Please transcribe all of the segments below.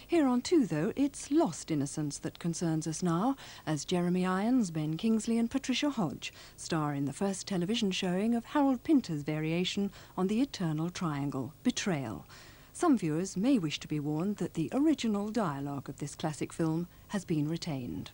Here on 2, though, it's lost innocence that concerns us now, as Jeremy Irons, Ben Kingsley and Patricia Hodge star in the first television showing of Harold Pinter's variation on the eternal triangle, Betrayal. Some viewers may wish to be warned that the original dialogue of this classic film has been retained.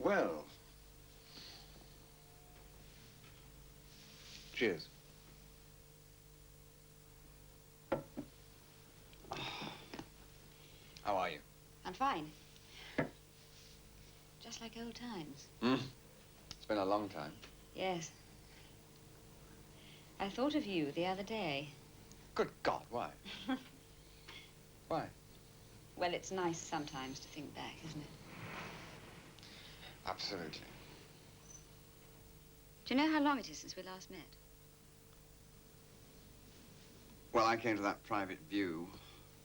Well. Cheers. How are you? I'm fine. Just like old times. It's been a long time. Yes. I thought of you the other day. Good God, why? Why? Well, it's nice sometimes to think back, isn't it? Absolutely. Do you know how long it is since we last met? Well, I came to that private view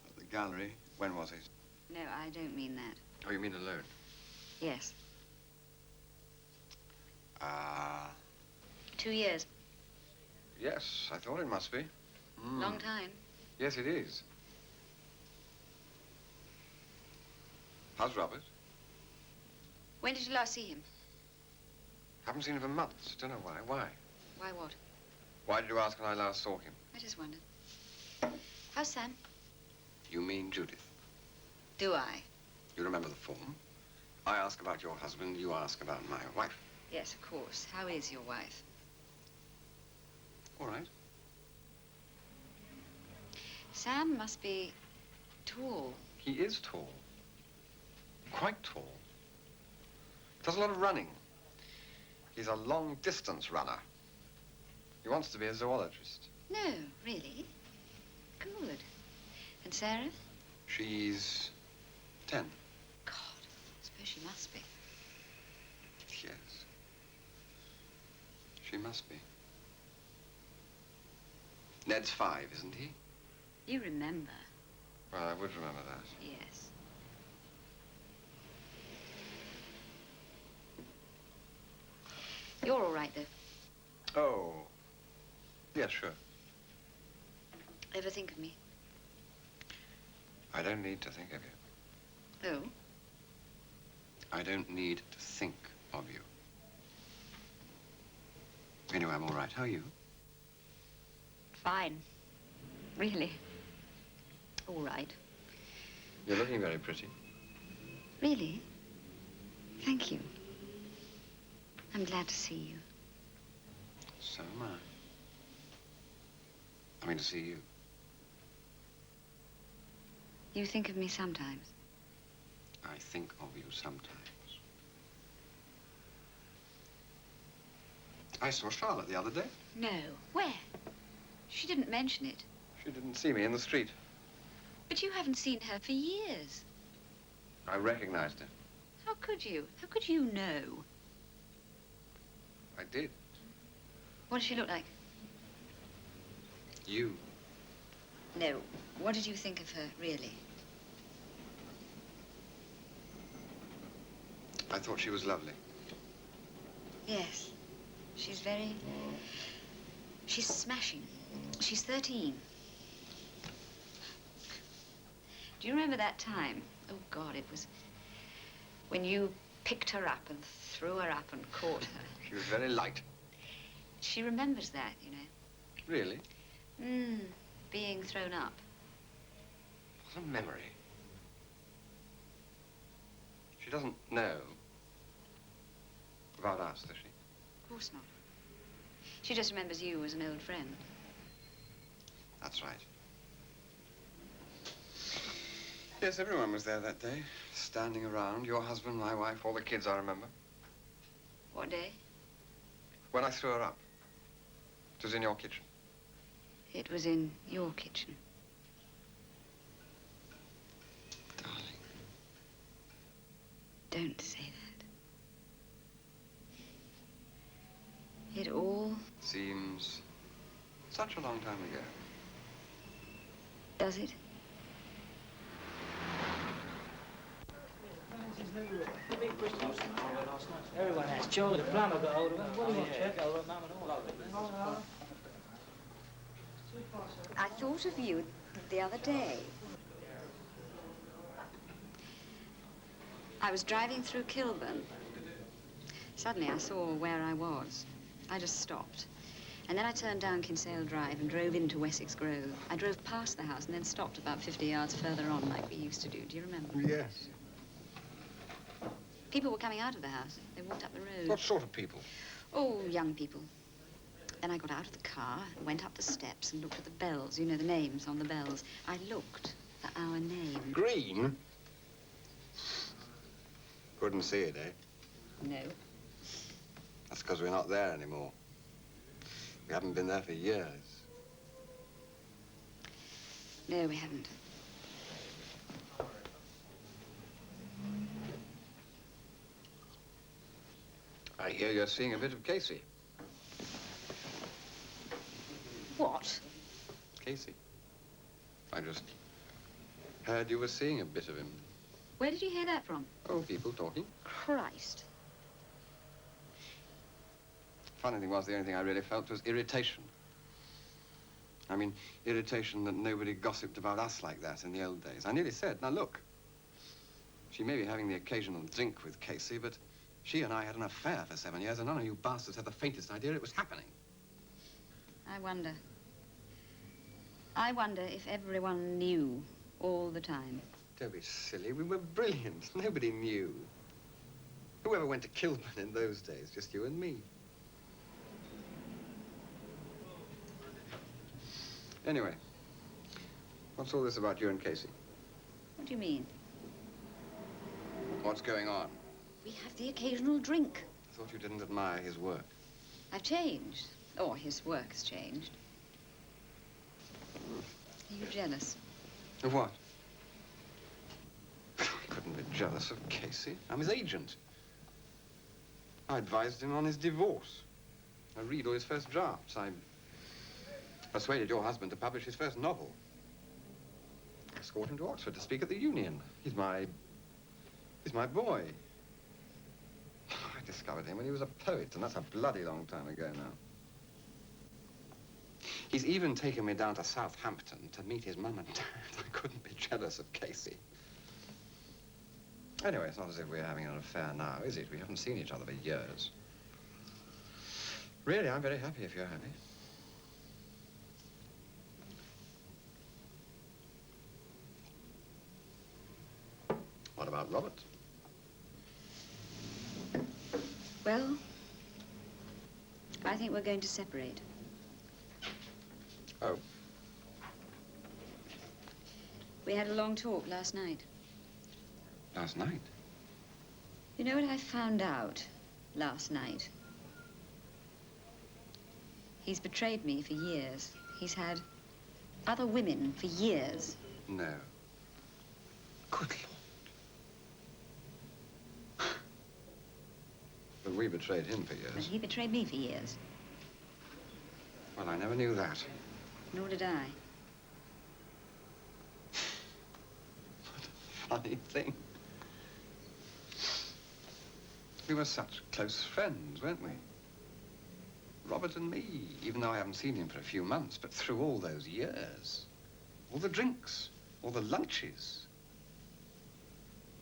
at the gallery. When was it? No, I don't mean that. Oh, you mean alone? Yes. 2 Uh, years. yes, I thought it must be. Long time. Yes, it is. How's Robert? When did you last see him? Haven't seen him for months. Don't know why. Why? Why what? Why did you ask when I last saw him? I just wondered. How's Sam? You mean Judith. Do I? You remember the form? I ask about your husband, you ask about my wife. Yes, of course. How is your wife? All right. Sam must be tall. He is tall. Quite tall. Does a lot of running. He's a long-distance runner. He wants to be a zoologist. No, really? Good. And Sarah? She's 10. God, I suppose she must be. Yes. She must be. Ned's 5, isn't he? You remember? Well, I would remember that. Yes. You're all right, though. Oh. Yes, sure. Ever think of me? I don't need to think of you. Oh? I don't need to think of you. Anyway, I'm all right. How are you? Fine. Really. All right. You're looking very pretty. Really? Thank you. I'm glad to see you. So am I. I mean to see you. You think of me sometimes. I think of you sometimes. I saw Charlotte the other day. No. Where? She didn't mention it. She didn't see me in the street. But you haven't seen her for years. I recognized her. How could you? How could you know? I did. What does she look like? You. No. What did you think of her, really? I thought she was lovely. Yes. She's very... She's smashing. She's 13. Do you remember that time? Oh, God, it was when you picked her up and threw her up and caught her. She was very light. She remembers that, you know. Really? Being thrown up. What a memory. She doesn't know about us, does she? Of course not. She just remembers you as an old friend. That's right. Yes, everyone was there that day, standing around. Your husband, my wife, all the kids, I remember. What day? When I threw her up. It was in your kitchen. It was in your kitchen. Darling. Don't say that. It all... Seems such a long time ago. Does it? Everyone has. Charlie the plumber got hold of him. What do you want, Chuck? I'll run Mum and all. I thought of you the other day. I was driving through Kilburn. Suddenly I saw where I was. I just stopped. And then I turned down Kinsale Drive and drove into Wessex Grove. I drove past the house and then stopped about 50 yards further on like we used to do. Do you remember? Yes. People were coming out of the house. They walked up the road. What sort of people? Oh, young people. Then I got out of the car and went up the steps and looked at the bells. You know, the names on the bells. I looked for our name. Green? Couldn't see it, eh? No. That's because we're not there anymore. We haven't been there for years. No, we haven't. I hear you're seeing a bit of Casey. What? Casey? I just heard you were seeing a bit of him. Where did you hear that from? Oh, people talking. Christ. Funny thing was, the only thing I really felt was irritation. I mean, irritation that nobody gossiped about us like that in the old days. I nearly said, now look, she may be having the occasional drink with Casey, but she and I had an affair for 7 years, and none of you bastards had the faintest idea it was happening. I wonder. I wonder if everyone knew all the time. Don't be silly. We were brilliant. Nobody knew. Whoever went to Kilburn in those days? Just you and me. Anyway, what's all this about you and Casey? What do you mean? What's going on? We have the occasional drink. I thought you didn't admire his work. I've changed. Or his work has changed. Are you jealous? Of what? I couldn't be jealous of Casey. I'm his agent. I advised him on his divorce. I read all his first drafts. I persuaded your husband to publish his first novel. I escorted him to Oxford to speak at the Union. He's my boy. I discovered him when he was a poet, and that's a bloody long time ago now. He's even taken me down to Southampton to meet his mum and dad. I couldn't be jealous of Casey. Anyway, it's not as if we're having an affair now, is it? We haven't seen each other for years. Really, I'm very happy if you're happy. What about Robert? Well, I think we're going to separate. Oh. We had a long talk last night. Last night? You know what I found out last night? He's betrayed me for years. He's had other women for years. No. Good Lord. But we betrayed him for But years. he betrayed me for years. Well, I never knew that. Nor did I. What a funny thing. We were such close friends, weren't we? Robert and me, even though I haven't seen him for a few months, but through all those years, all the drinks, all the lunches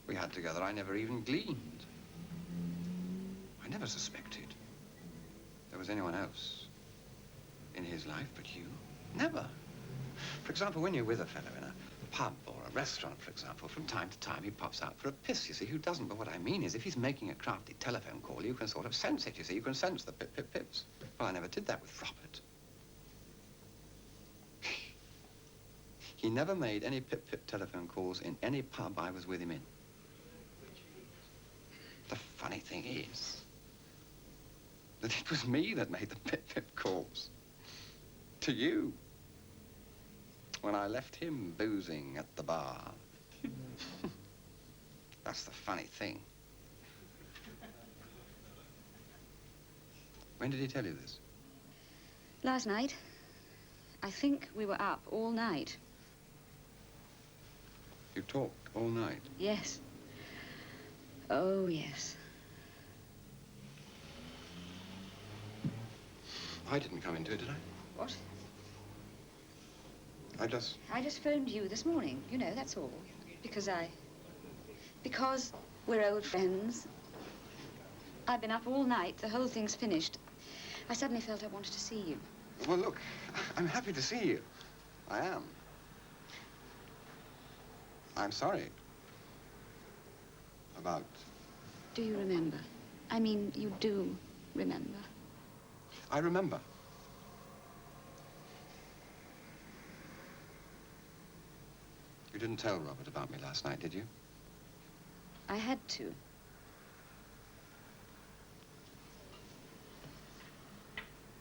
we had together, I never even gleaned. I never suspected there was anyone else in his life but you. Never. For example, when you're with a fellow in a pub or a restaurant, for example, from time to time he pops out for a piss, you see. Who doesn't? But what I mean is if he's making a crafty telephone call, you can sort of sense it, you see. You can sense the pip-pip-pips. Well, I never did that with Robert. He never made any pip-pip telephone calls in any pub I was with him in. The funny thing is that it was me that made the pip-pip calls to you when I left him boozing at the bar. That's the funny thing. When did he tell you this? Last night, I think we were up all night. You talked all night? Yes. Oh, yes. I didn't come into it, did I? What? I just... I just phoned you this morning, you know, that's all. Because we're old friends. I've been up all night, the whole thing's finished. I suddenly felt I wanted to see you. Well, look, I'm happy to see you. I am. I'm sorry about... Do you remember? I mean, you do remember. I remember. You didn't tell Robert about me last night, did you? I had to.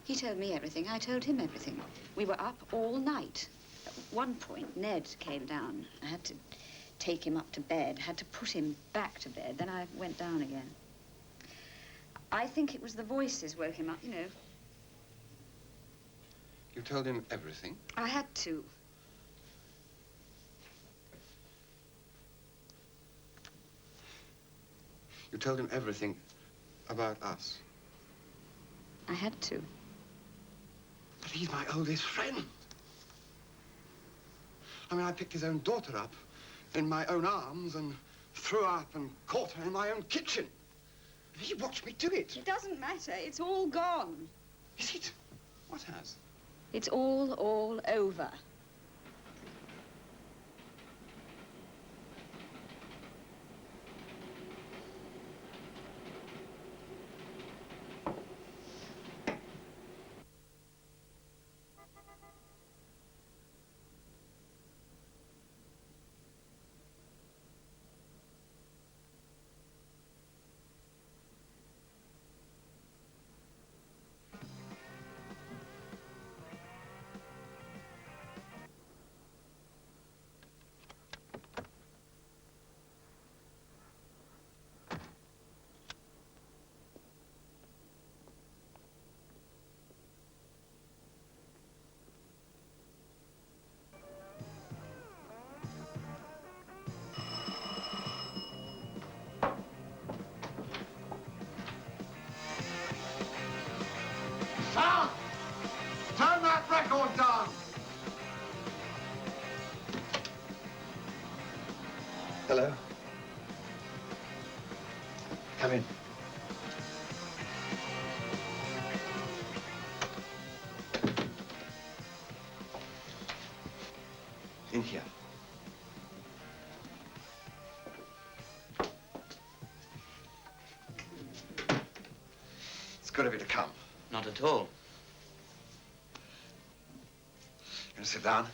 He told me everything. I told him everything. We were up all night. one point, Ned came down. I had to take him up to bed, had to put him back to bed. Then I went down again. I think it was the voices woke him up, you know. You told him everything? I had to. You told him everything about us? I had to. But he's my oldest friend. I mean, I picked his own daughter up in my own arms and threw her up and caught her in my own kitchen. And he watched me do it. It doesn't matter. It's all gone. Is it? What has? It's all over. Sal! Turn that record down! Hello? Come in. In here. It's good of you to come. Not at all. Gonna sit down?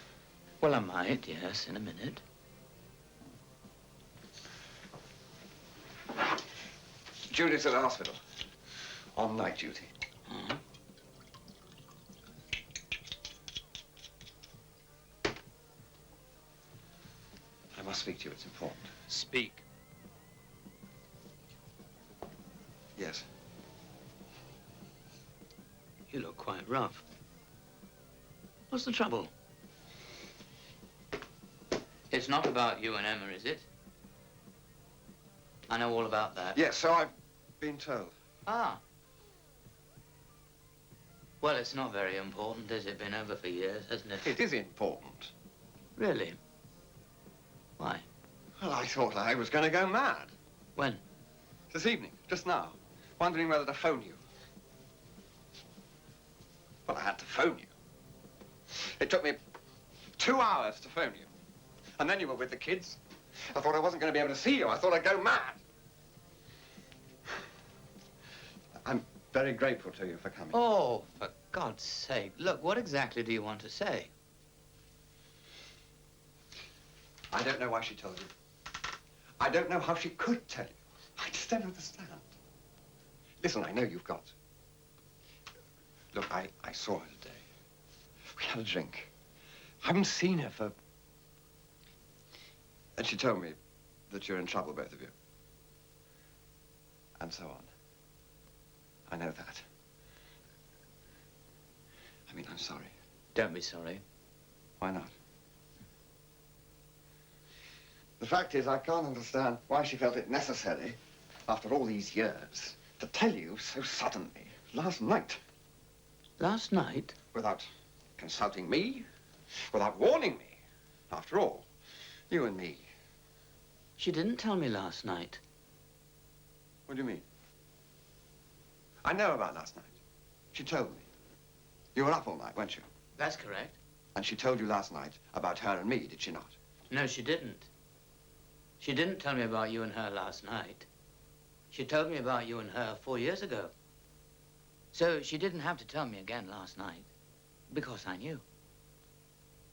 Well, I might, yes, in a minute. Judith's at the hospital. On night duty. Hmm? I must speak to you. It's important. Speak. Yes. You look quite rough. What's the trouble? It's not about you and Emma, is it? I know all about that. Yes, so I've been told. Ah. Well, it's not very important, has it? Been over for years, hasn't it? It is important. Really? Why? Well, I thought I was going to go mad. When? This evening, just now. Wondering whether to phone you. Well, I had to phone you. It took me 2 hours to phone you. And then you were with the kids. I thought I wasn't going to be able to see you. I thought I'd go mad. I'm very grateful to you for coming. Oh, for God's sake. Look, what exactly do you want to say? I don't know why she told you. I don't know how she could tell you. I just don't understand. Listen, I know you've got... Look, I saw her today. We had a drink. I haven't seen her for... And she told me that you're in trouble, both of you. And so on. I know that. I mean, I'm sorry. Don't be sorry. Why not? The fact is, I can't understand why she felt it necessary, after all these years, to tell you so suddenly, last night. Last night? Without consulting me, without warning me. After all, you and me. She didn't tell me last night. What do you mean? I know about last night. She told me. You were up all night, weren't you? That's correct. And she told you last night about her and me, did she not? No, she didn't. She didn't tell me about you and her last night. She told me about you and her 4 years ago. So she didn't have to tell me again last night, because I knew.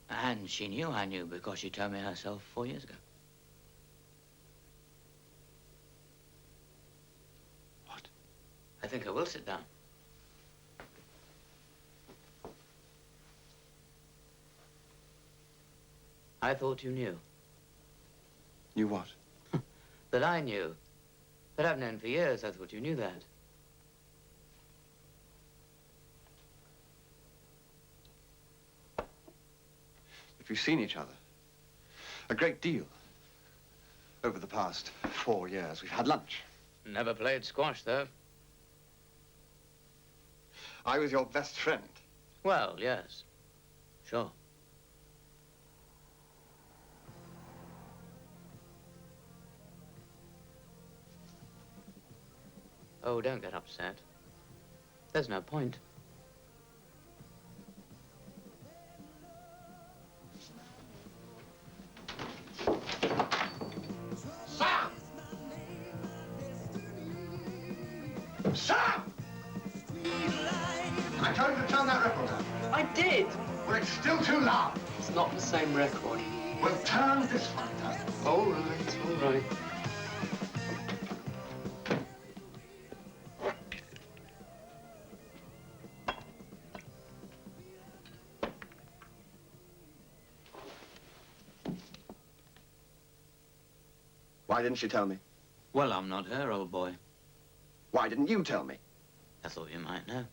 And she knew I knew because she told me herself 4 years ago. What? I think I will sit down. I thought you knew. Knew what? That I knew. That I've known for years. I thought you knew that. But we've seen each other. A great deal. Over the past 4 years, we've had lunch. Never played squash, though. I was your best friend. Well, yes. Sure. Oh, don't get upset. There's no point. Sam! Sam! I told you to turn that record down. I did. Well, it's still too loud. It's not the same record. Well, turn this one down. All right, all right. Why didn't she tell me? Well, I'm not her, old boy. Why didn't you tell me? I thought you might know.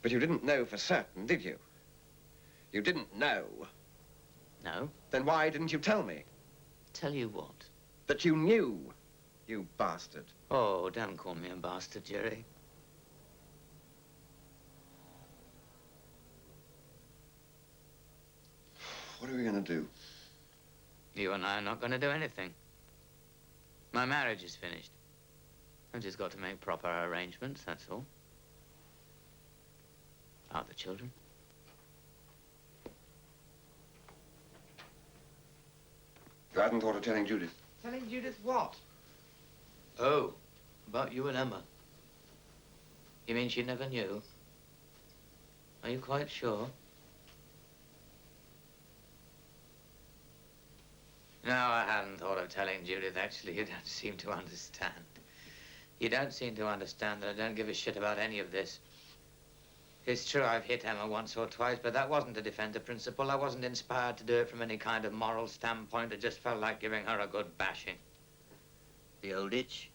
But you didn't know for certain, did you? You didn't know. No? Then why didn't you tell me? Tell you what? That you knew, you bastard. Oh, don't call me a bastard, Jerry. What are we going to do? You and I are not going to do anything. My marriage is finished. I've just got to make proper arrangements, that's all. About the children. You hadn't thought of telling Judith? Telling Judith what? Oh, about you and Emma. You mean she never knew? Are you quite sure? No, I hadn't thought of telling Judith, actually. You don't seem to understand. You don't seem to understand that I don't give a shit about any of this. It's true I've hit Emma once or twice, but that wasn't to defend a principle. I wasn't inspired to do it from any kind of moral standpoint. It just felt like giving her a good bashing. The old itch.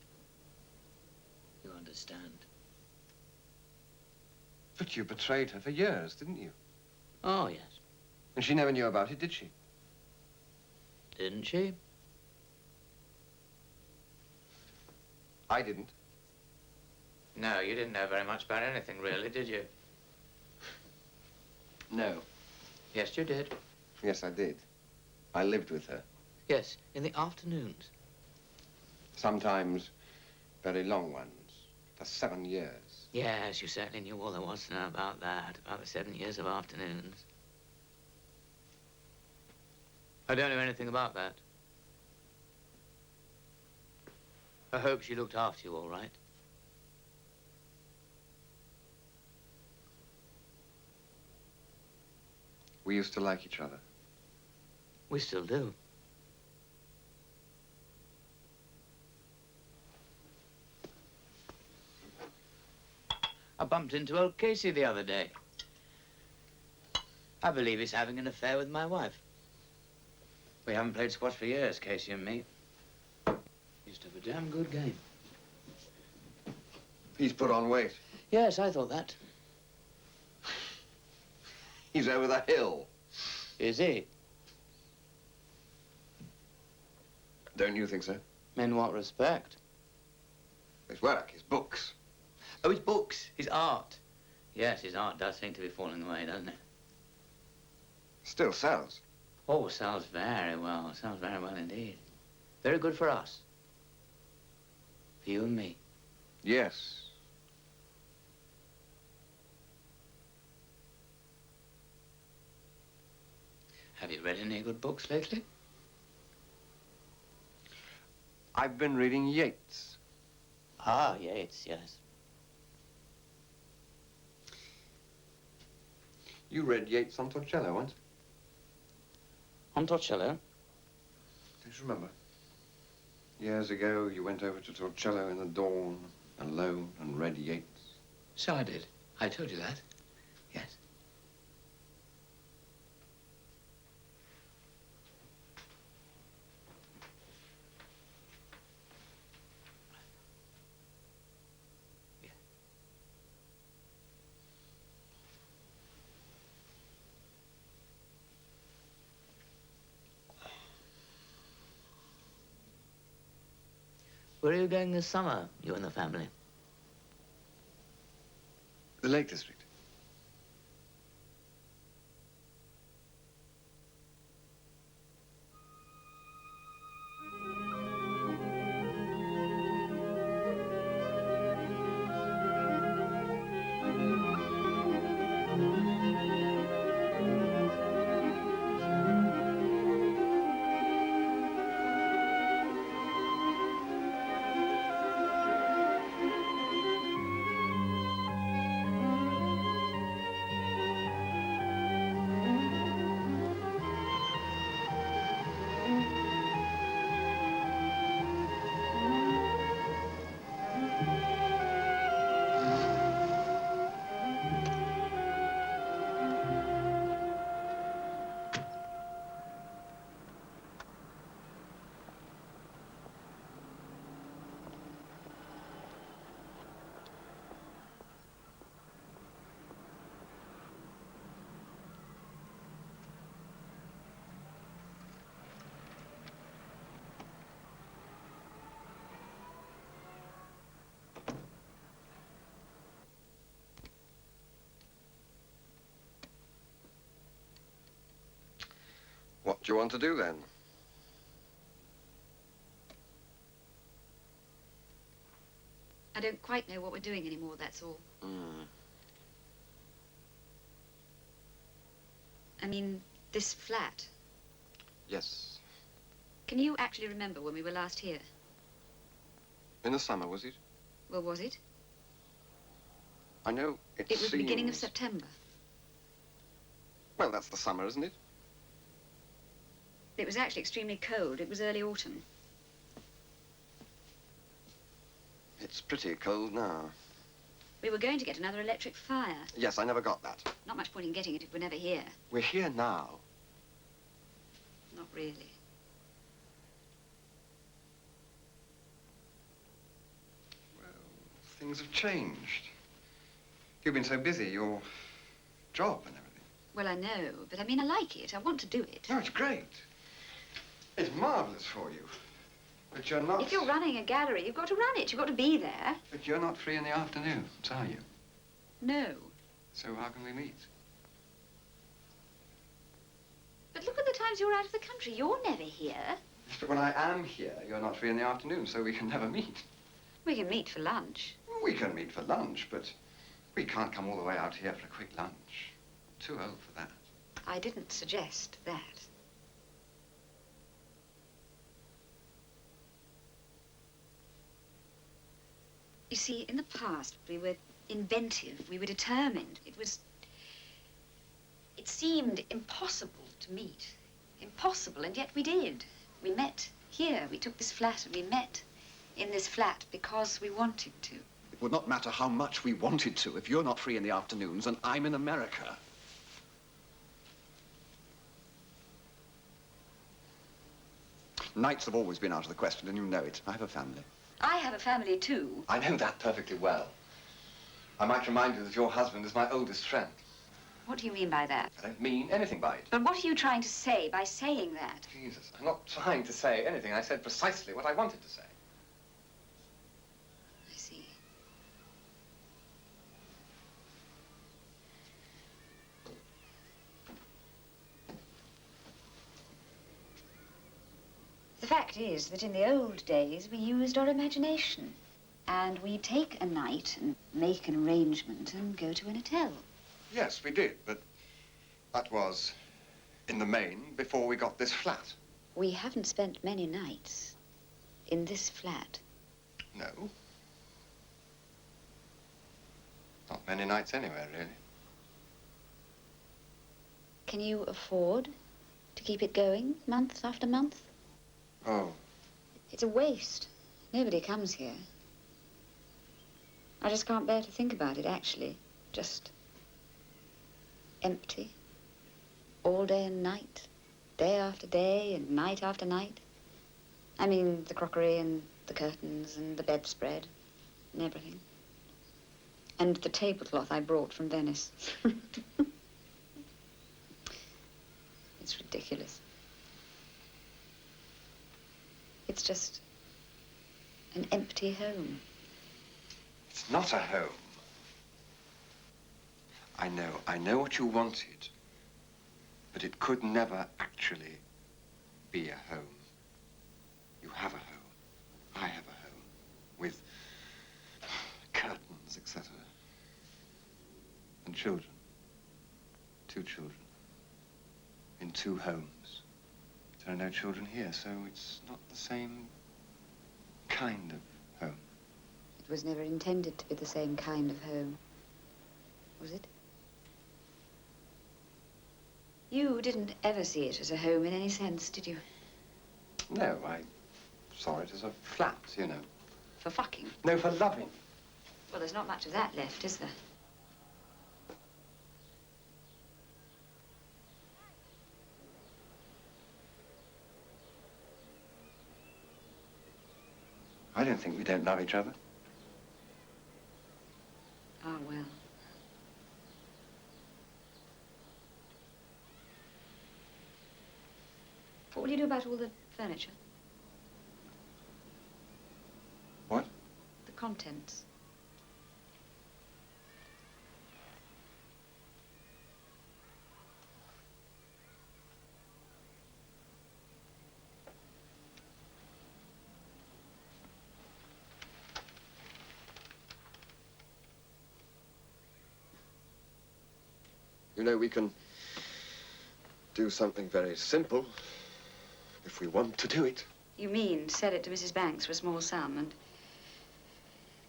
You understand. But you betrayed her for years, didn't you? Oh, yes. And she never knew about it, did she? Didn't she? I didn't. No, you didn't know very much about anything, really, did you? No. Yes, you did. Yes, I did. I lived with her. Yes, in the afternoons. Sometimes very long ones. For 7 years. Yes, you certainly knew all there was to know about that, about the 7 years of afternoons. I don't know anything about that. I hope she looked after you all right. We used to like each other. We still do. I bumped into old Casey the other day. I believe he's having an affair with my wife. We haven't played squash for years, Casey and me. Used to have a damn good game. He's put on weight. Yes, I thought that. He's over the hill. Is he? Don't you think so? In what respect? His work, his books. Oh, his books, his art. Yes, his art does seem to be falling away, doesn't it? Still sells. Oh, sells very well. Sells very well indeed. Very good for us. For you and me. Yes. Have you read any good books lately? I've been reading Yeats. Ah, Yeats, yes. You read Yeats on Torcello once? On Torcello? Don't you remember? Years ago, you went over to Torcello in the dawn, alone, and read Yeats. So I did. I told you that. Yes. Where are you going this summer, you and the family? The Lake District. What do you want to do then? I don't quite know what we're doing anymore, that's all. I mean, this flat. Yes. Can you actually remember when we were last here? In the summer, was it? Well, was it? I know it It was the beginning of seems- September. Well, that's the summer, isn't it? It was actually extremely cold. It was early autumn. It's pretty cold now. We were going to get another electric fire. Yes, I never got that. Not much point in getting it if we're never here. We're here now. Not really. Things have changed. You've been so busy, your job and everything. Well, I know, but I mean, I like it. I want to do it. No, it's great. It's marvelous for you. But you're not... If you're running a gallery, you've got to run it. You've got to be there. But you're not free in the afternoons, are you? No. So how can we meet? But look at the times you're out of the country. You're never here. Yes, but when I am here, you're not free in the afternoon, so we can never meet. We can meet for lunch. We can meet for lunch, but we can't come all the way out here for a quick lunch. Too old for that. I didn't suggest that. You see, in the past, we were inventive. We were determined. It seemed impossible to meet. Impossible, and yet we did. We met here. We took this flat and we met in this flat because we wanted to. It would not matter how much we wanted to if you're not free in the afternoons and I'm in America. Nights have always been out of the question, and you know it. I have a family. I have a family, too. I know that perfectly well. I might remind you that your husband is my oldest friend. What do you mean by that? I don't mean anything by it. But what are you trying to say by saying that? Jesus, I'm not trying to say anything. I said precisely what I wanted to say. I see. The fact is that in the old days we used our imagination. And we'd take a night and make an arrangement and go to an hotel. Yes, we did, but that was, in the main, before we got this flat. We haven't spent many nights in this flat. No. Not many nights anywhere, really. Can you afford to keep it going month after month? Oh, It's a waste. Nobody comes here. I just can't bear to think about it, actually. Just empty. All day and night. Day after day and night after night. I mean, the crockery and the curtains and the bedspread and everything. And the tablecloth I brought from Venice. It's ridiculous. It's just An empty home. It's not a home. I know what you wanted, but it could never actually be a home. You have a home. I have a home. With curtains, etc. And children. 2 children. In 2 homes. There are no children here, so it's not the same kind of home. It was never intended to be the same kind of home. Was it? You didn't ever see it as a home in any sense, did you? No, I saw it as a flat, you know. For fucking? No, for loving. Well, there's not much of that left, is there? I don't think we don't love each other. Ah, well. What will you do about all the furniture? What? The contents. You know, we can do something very simple if we want to do it. You mean sell it to Mrs. Banks for a small sum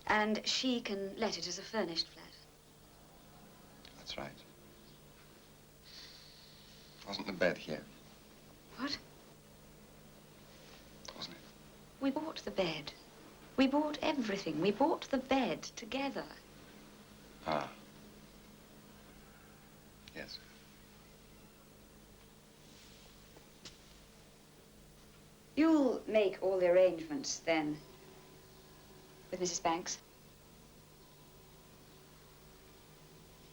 and she can let it as a furnished flat? That's right. Wasn't the bed here? What? Wasn't it? We bought the bed. We bought everything. We bought the bed together. Ah. Yes. You'll make all the arrangements then with Mrs. Banks.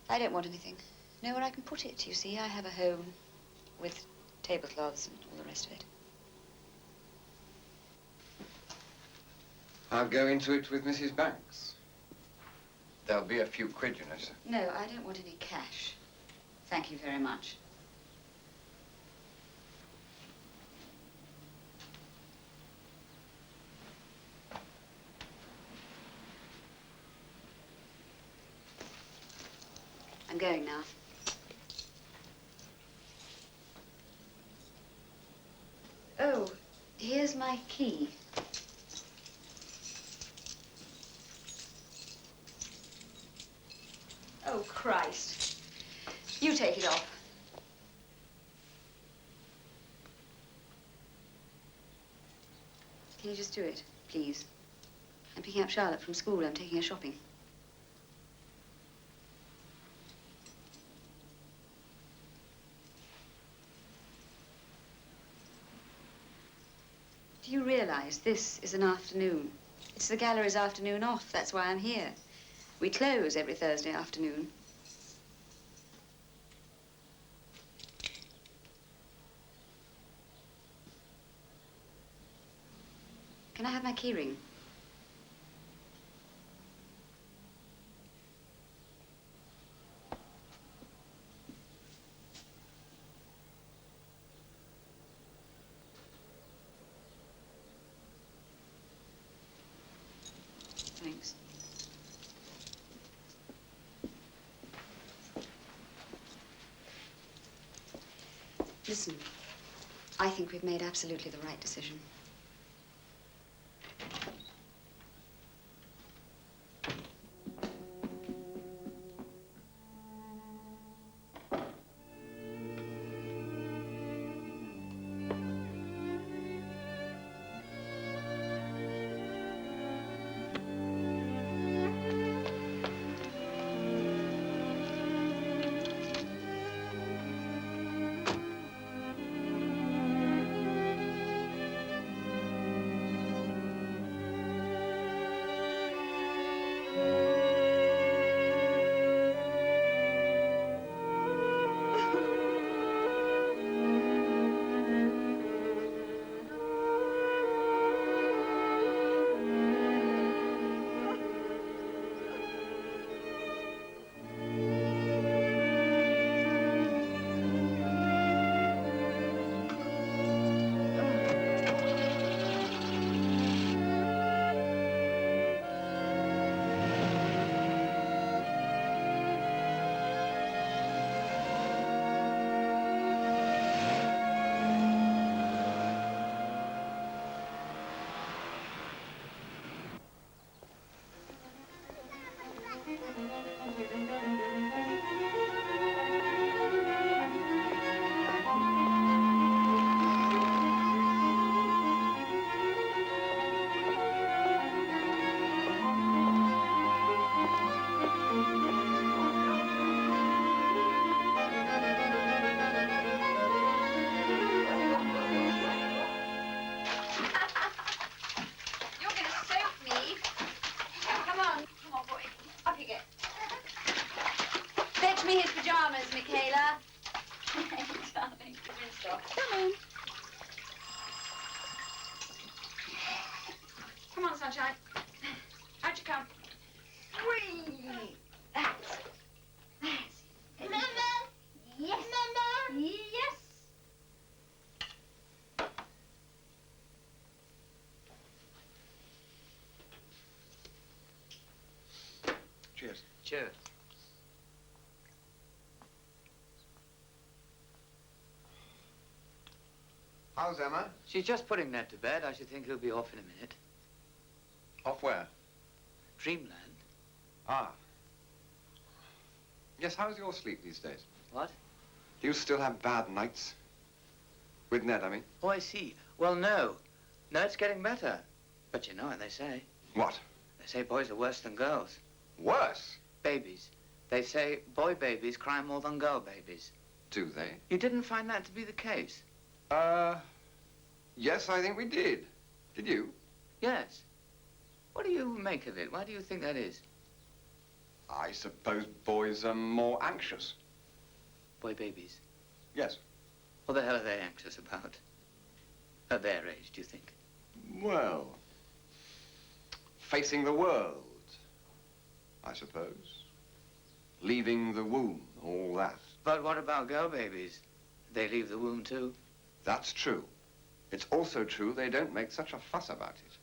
I don't want anything. Know where I can put it, you see. I have a home with tablecloths and all the rest of it. I'll go into it with Mrs. Banks. There'll be a few quid, you know, sir. No, I don't want any cash. Thank you very much. I'm going now. Oh, here's my key. Oh, Christ. You take it off. Can you just do it, please? I'm picking up Charlotte from school. I'm taking her shopping. Do you realize this is an afternoon? It's the gallery's afternoon off. That's why I'm here. We close every Thursday afternoon. Can I have my keyring? Thanks. Listen, I think we've made absolutely the right decision. Come on, sunshine. Out you come. Whee! That's. Mama! Yes. Mama! Yes. Cheers. Cheers. How's Emma? She's just putting Ned to bed. I should think he'll be off in a minute. Off where? Dreamland. Ah. Yes, how's your sleep these days? What? Do you still have bad nights? With Ned, I mean. Oh, I see. Well, no. No, it's getting better. But you know what they say. What? They say boys are worse than girls. Worse? Babies. They say boy babies cry more than girl babies. Do they? You didn't find that to be the case? Yes, I think we did. Did you? Yes. What do you make of it? Why do you think that is? I suppose boys are more anxious. Boy babies. Yes. What the hell are they anxious about? At their age, do you think? Well, facing the world, I suppose. Leaving the womb, all that. But what about girl babies? They leave the womb too. That's true. It's also true they don't make such a fuss about it.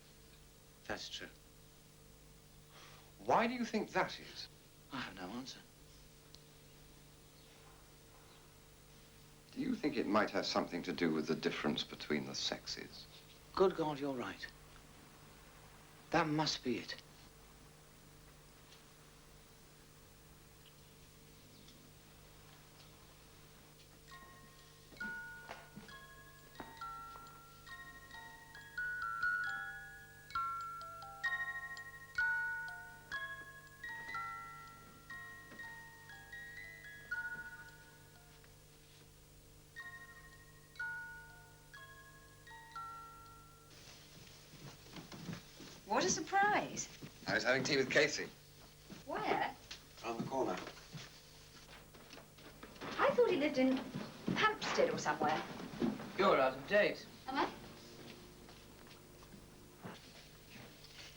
That's true. Why do you think that is? I have no answer. Do you think it might have something to do with the difference between the sexes? Good God, you're right. That must be it. What a surprise. I was having tea with Casey. Where? Around the corner. I thought he lived in Hampstead or somewhere. You're out of date. Am I?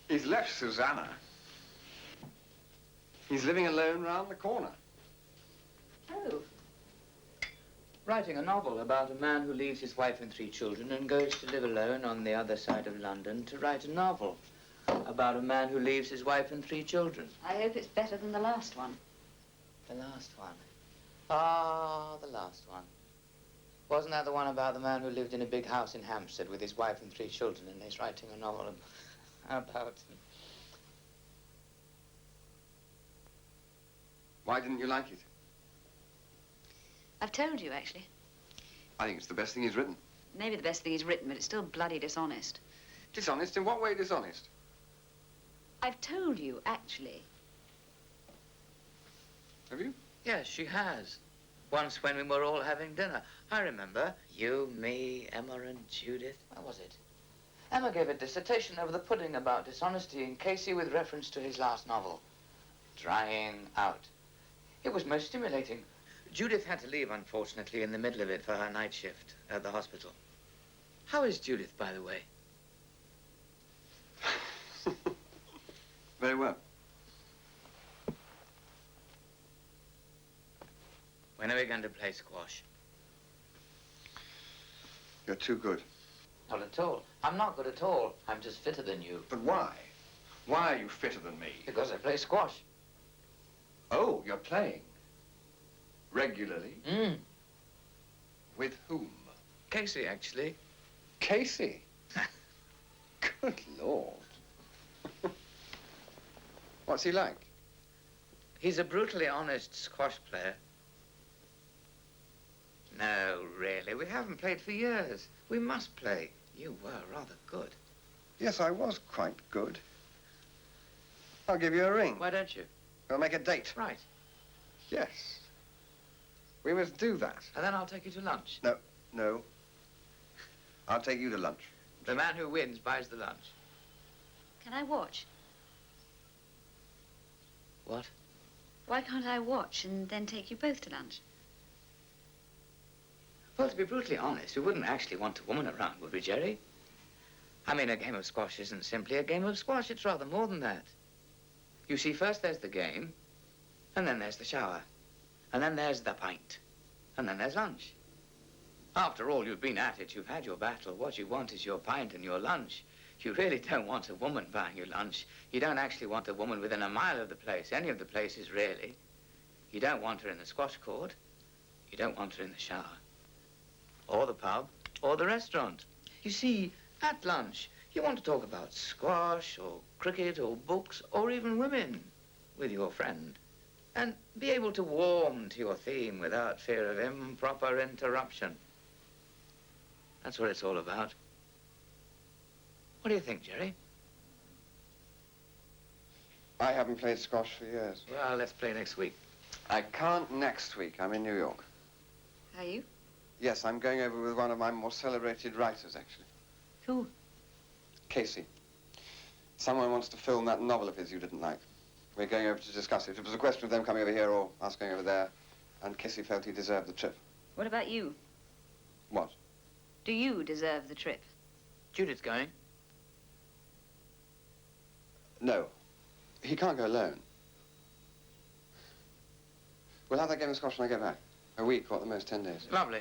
He's left Susanna. He's living alone round the corner. Oh. Writing a novel about a man who leaves his wife and 3 children and goes to live alone on the other side of London to write a novel about a man who leaves his wife and 3 children. I hope it's better than the last one. The last one. Ah, the last one. Wasn't that the one about the man who lived in a big house in Hampstead with his wife and 3 children and he's writing a novel about him? Why didn't you like it? I've told you, actually. I think it's the best thing he's written. Maybe the best thing he's written, but it's still bloody dishonest. Dishonest? In what way dishonest? I've told you, actually. Have you? Yes, she has. Once when we were all having dinner. I remember. You, me, Emma and Judith. What was it? Emma gave a dissertation over the pudding about dishonesty in Casey with reference to his last novel, Drying Out. It was most stimulating. Judith had to leave, unfortunately, in the middle of it for her night shift at the hospital. How is Judith, by the way? Very well. When are we going to play squash? You're too good. Not at all. I'm not good at all. I'm just fitter than you. But why? Why are you fitter than me? Because I play squash. Oh, you're playing. Regularly? With whom? Casey, actually. Casey. Good Lord. What's he like? He's a brutally honest squash player. No, really, we haven't played for years. We must play. You were rather good. Yes, I was quite good. I'll give you a ring. Why don't you? We'll make a date. Right. Yes. We must do that. And then I'll take you to lunch. No. I'll take you to lunch. The man who wins buys the lunch. Can I watch? What? Why can't I watch and then take you both to lunch? Well, to be brutally honest, we wouldn't actually want a woman around, would we, Jerry? I mean, a game of squash isn't simply a game of squash. It's rather more than that. You see, first there's the game, and then there's the shower, and then there's the pint, and then there's lunch. After all, you've been at it. You've had your battle. What you want is your pint and your lunch. You really don't want a woman buying you lunch. You don't actually want a woman within a mile of the place, any of the places, really. You don't want her in the squash court. You don't want her in the shower, or the pub, or the restaurant. You see, at lunch, you want to talk about squash, or cricket, or books, or even women with your friend, and be able to warm to your theme without fear of improper interruption. That's what it's all about. What do you think, Jerry? I haven't played squash for years. Well, let's play next week. I can't next week. I'm in New York. Are you? Yes, I'm going over with one of my more celebrated writers, actually. Who? Casey. Someone wants to film that novel of his you didn't like. We're going over to discuss it. It was a question of them coming over here or us going over there, and Casey felt he deserved the trip. What about you? What? Do you deserve the trip? Judith's going. No. He can't go alone. We'll have that game of squash when I get back. A week, or at the most 10 days. Lovely.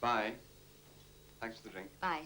Bye. Thanks for the drink. Bye.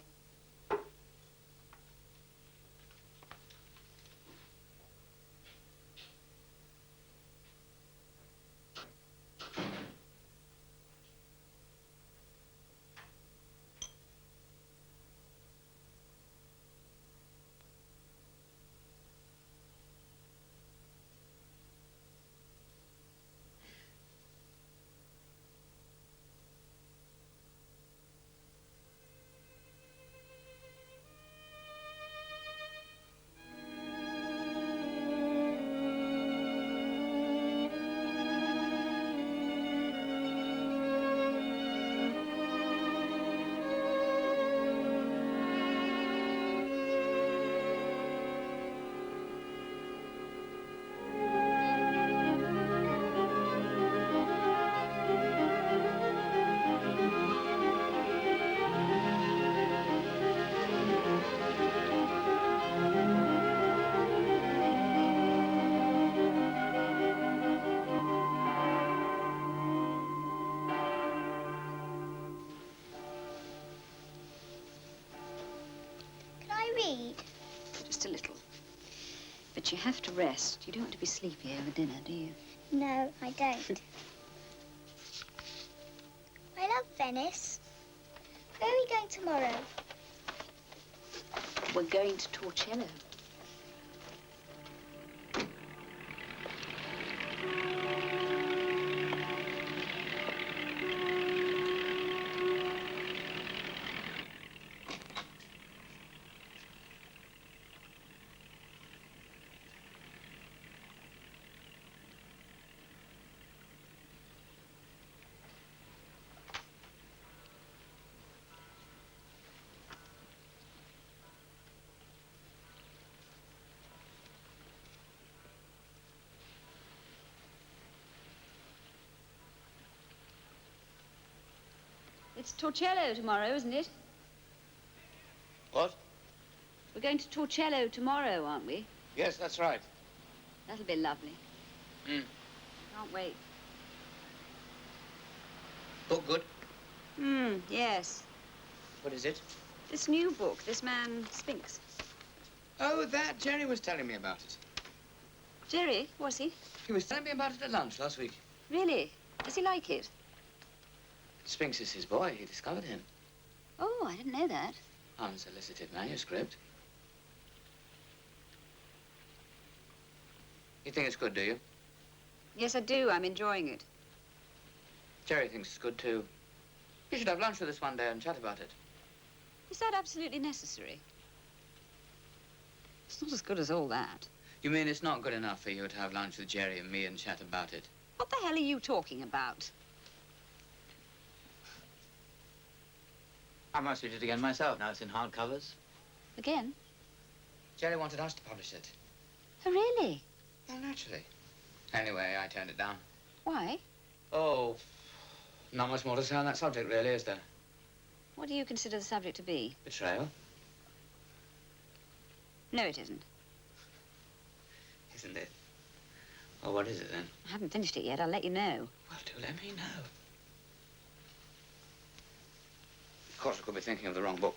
Read. Just a little. But you have to rest. You don't want to be sleepy over dinner, do you? No, I don't. I love Venice. Where are we going tomorrow? We're going to Torcello. It's Torcello tomorrow, isn't it? What? We're going to Torcello tomorrow, aren't we? Yes, that's right. That'll be lovely. Mm. Can't wait. Book good? Yes. What is it? This new book, this man Spinks. Oh, that. Jerry was telling me about it. Jerry, was he? He was telling me about it at lunch last week. Really? Does he like it? Spinks is his boy. He discovered him. Oh, I didn't know that. Unsolicited manuscript. You think it's good, do you? Yes, I do. I'm enjoying it. Jerry thinks it's good, too. You should have lunch with us one day and chat about it. Is that absolutely necessary? It's not as good as all that. You mean it's not good enough for you to have lunch with Jerry and me and chat about it? What the hell are you talking about? I must read it again myself. Now it's in hardcovers. Again? Jerry wanted us to publish it. Oh, really? Well, naturally. Anyway, I turned it down. Why? Oh, Not much more to say on that subject, really, is there? What do you consider the subject to be? Betrayal. No, it isn't. Isn't it? Well, what is it, then? I haven't finished it yet. I'll let you know. Well, do let me know. Of course, I could be thinking of the wrong book.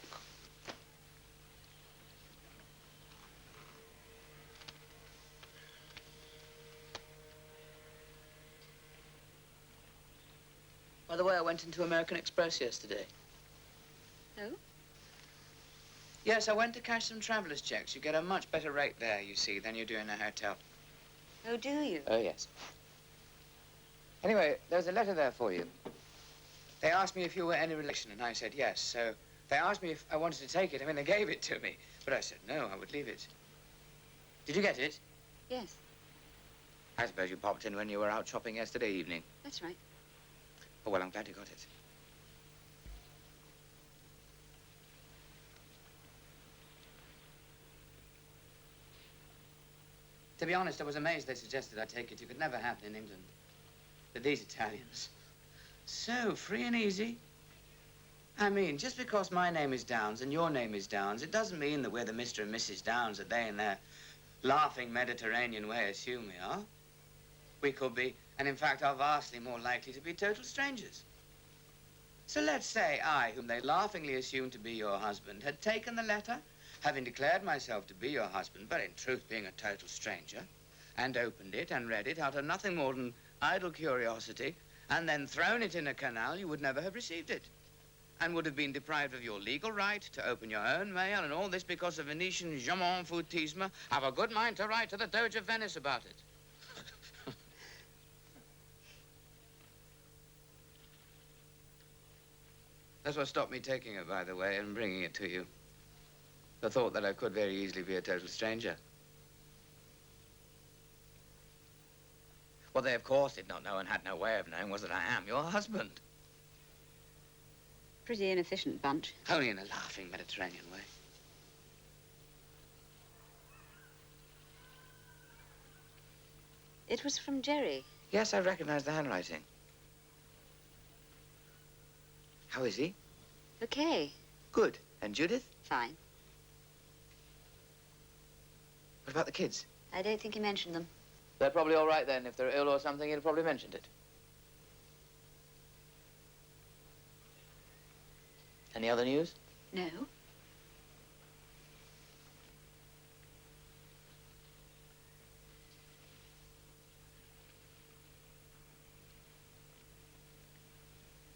By the way, I went into American Express yesterday. Oh? Yes, I went to cash some traveller's checks. You get a much better rate there, you see, than you do in a hotel. Oh, do you? Oh, yes. Anyway, there's a letter there for you. They asked me if you were any relation, and I said yes. So they asked me if I wanted to take it. I mean, they gave it to me. But I said no, I would leave it. Did you get it? Yes, I suppose you popped in when you were out shopping yesterday evening. that's right. Oh, well, I'm glad you got it. To be honest, I was amazed they suggested I take it. It could never happen in England. But these Italians, so free and easy. I mean, just because my name is Downs and your name is Downs, it doesn't mean that we're the Mr. and Mrs. Downs that they in their laughing Mediterranean way assume we are. We could be, and in fact are vastly more likely to be total strangers. So let's say I, whom they laughingly assume to be your husband, had taken the letter, having declared myself to be your husband, but in truth being a total stranger, and opened it and read it out of nothing more than idle curiosity, and then thrown it in a canal, you would never have received it, and would have been deprived of your legal right to open your own mail, and all this because of Venetian je m'en foutisme. Have a good mind to write to the Doge of Venice about it. That's what stopped me taking it, by the way, and bringing it to you. The thought that I could very easily be a total stranger. What they, of course, did not know and had no way of knowing was that I am your husband. Pretty inefficient bunch. Only in a laughing Mediterranean way. It was from Jerry. Yes, I recognize the handwriting. How is he? Okay, Good. And Judith? fine. What about the kids? I don't think he mentioned them. They're probably all right then. If they're ill or something, he'd probably mentioned it. Any other news? No.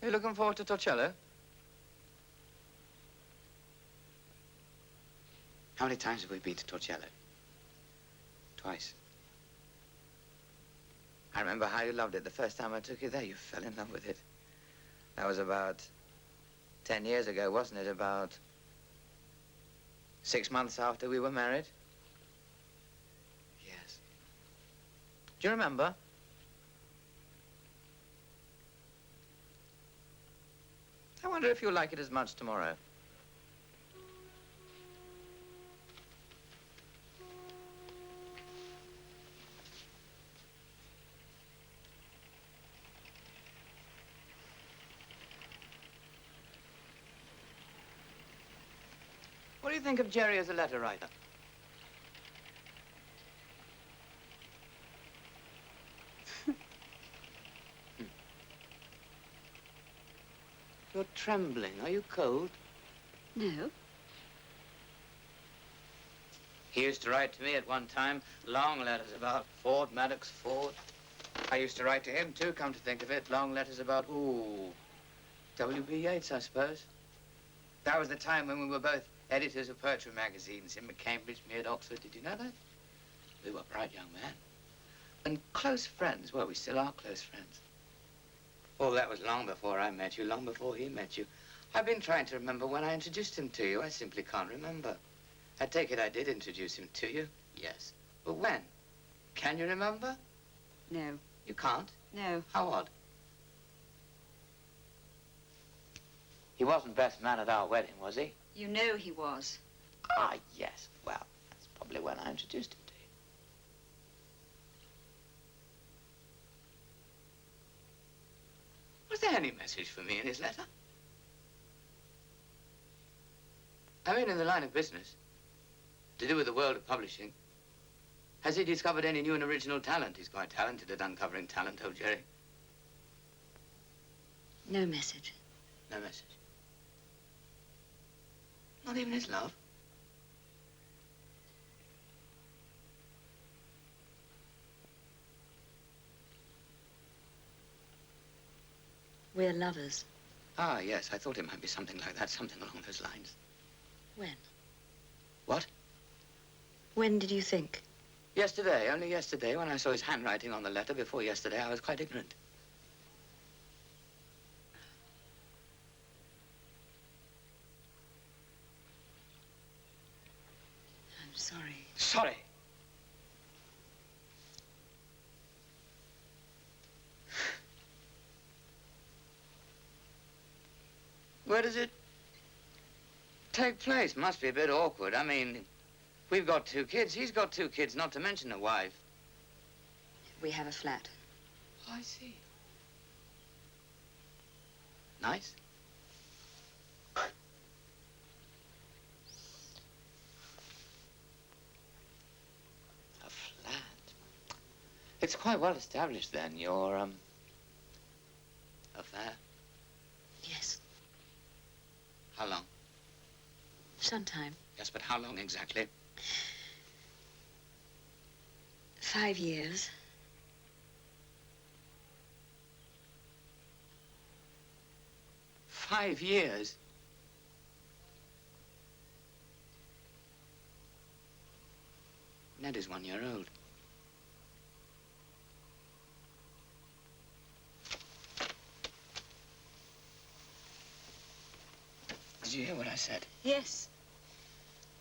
Are you looking forward to Torcello? How many times have we been to Torcello? Twice. I remember how you loved it. The first time I took you there, you fell in love with it. That was about 10 years ago, wasn't it? About 6 months after we were married? Yes. Do you remember? I wonder if you'll like it as much tomorrow. What do you think of Jerry as a letter writer? You're trembling. Are you cold? No. He used to write to me at one time long letters about Ford, Maddox, Ford. I used to write to him, too, come to think of it. Long letters about, W.B. Yeats, I suppose. That was the time when we were both editors of poetry magazines, him at Cambridge, me at Oxford. Did you know that? We were bright young men. And close friends. Well, we still are close friends. Oh, that was long before I met you, long before he met you. I've been trying to remember when I introduced him to you. I simply can't remember. I take it I did introduce him to you. Yes. But when? Can you remember? No. You can't? No. How odd. He wasn't best man at our wedding, was he? You know he was. Ah, yes. Well, that's probably when I introduced him to you. there any message for me in his letter? I mean, in the line of business, to do with the world of publishing, has he discovered any new and original talent? He's quite talented at uncovering talent, old Jerry. No message. No message. Not even his love? We're lovers. Ah, yes, I thought it might be something like that, something along those lines. When? What? When did you think? Yesterday, only yesterday, when I saw his handwriting on the letter. Before yesterday, I was quite ignorant. I'm sorry. Sorry. Where does it take place? Must be a bit awkward. I mean, we've got 2 kids. He's got 2 kids, not to mention a wife. We have a flat. Oh, I see. Nice. A flat. It's quite well established then, your, affair. Yes. How long? Sometime. Yes, but how long exactly? 5 years. 5 years? Ned is 1 year old. Did you hear what I said? Yes.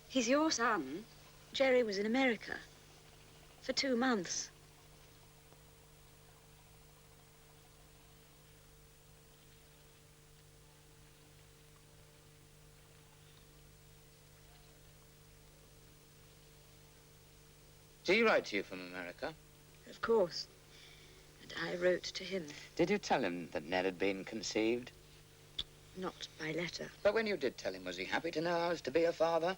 He's your son. Jerry was in America for 2 months. Did he write to you from America? Of course. And I wrote to him. Did you tell him that Ned had been conceived? Not by letter. But when you did tell him, was he happy to know I was to be a father?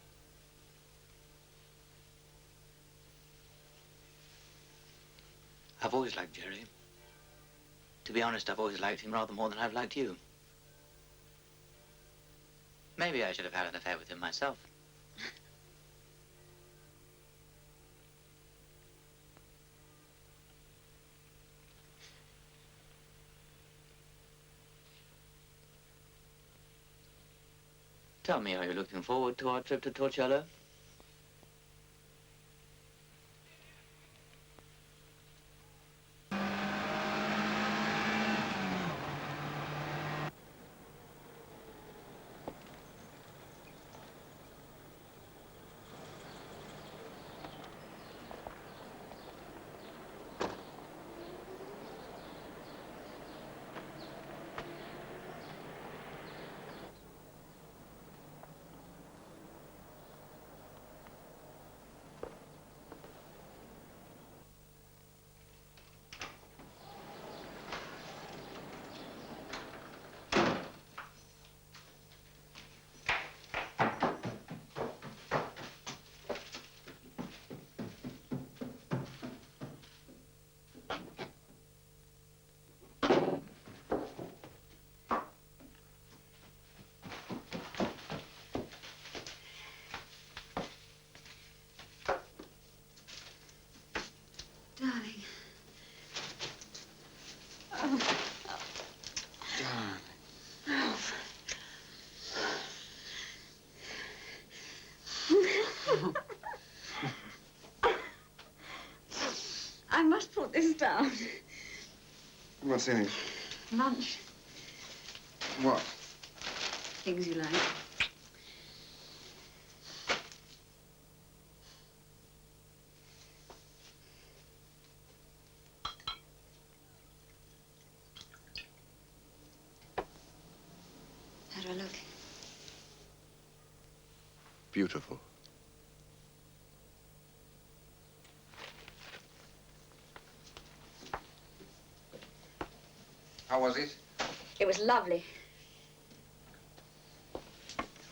I've always liked Jerry. To be honest, I've always liked him rather more than I've liked you. Maybe I should have had an affair with him myself. Tell me, are you looking forward to our trip to Torcello? Darling. I must put this down. What's in it? Lunch. What? Things you like. How do I look? Beautiful. How was it? It was lovely.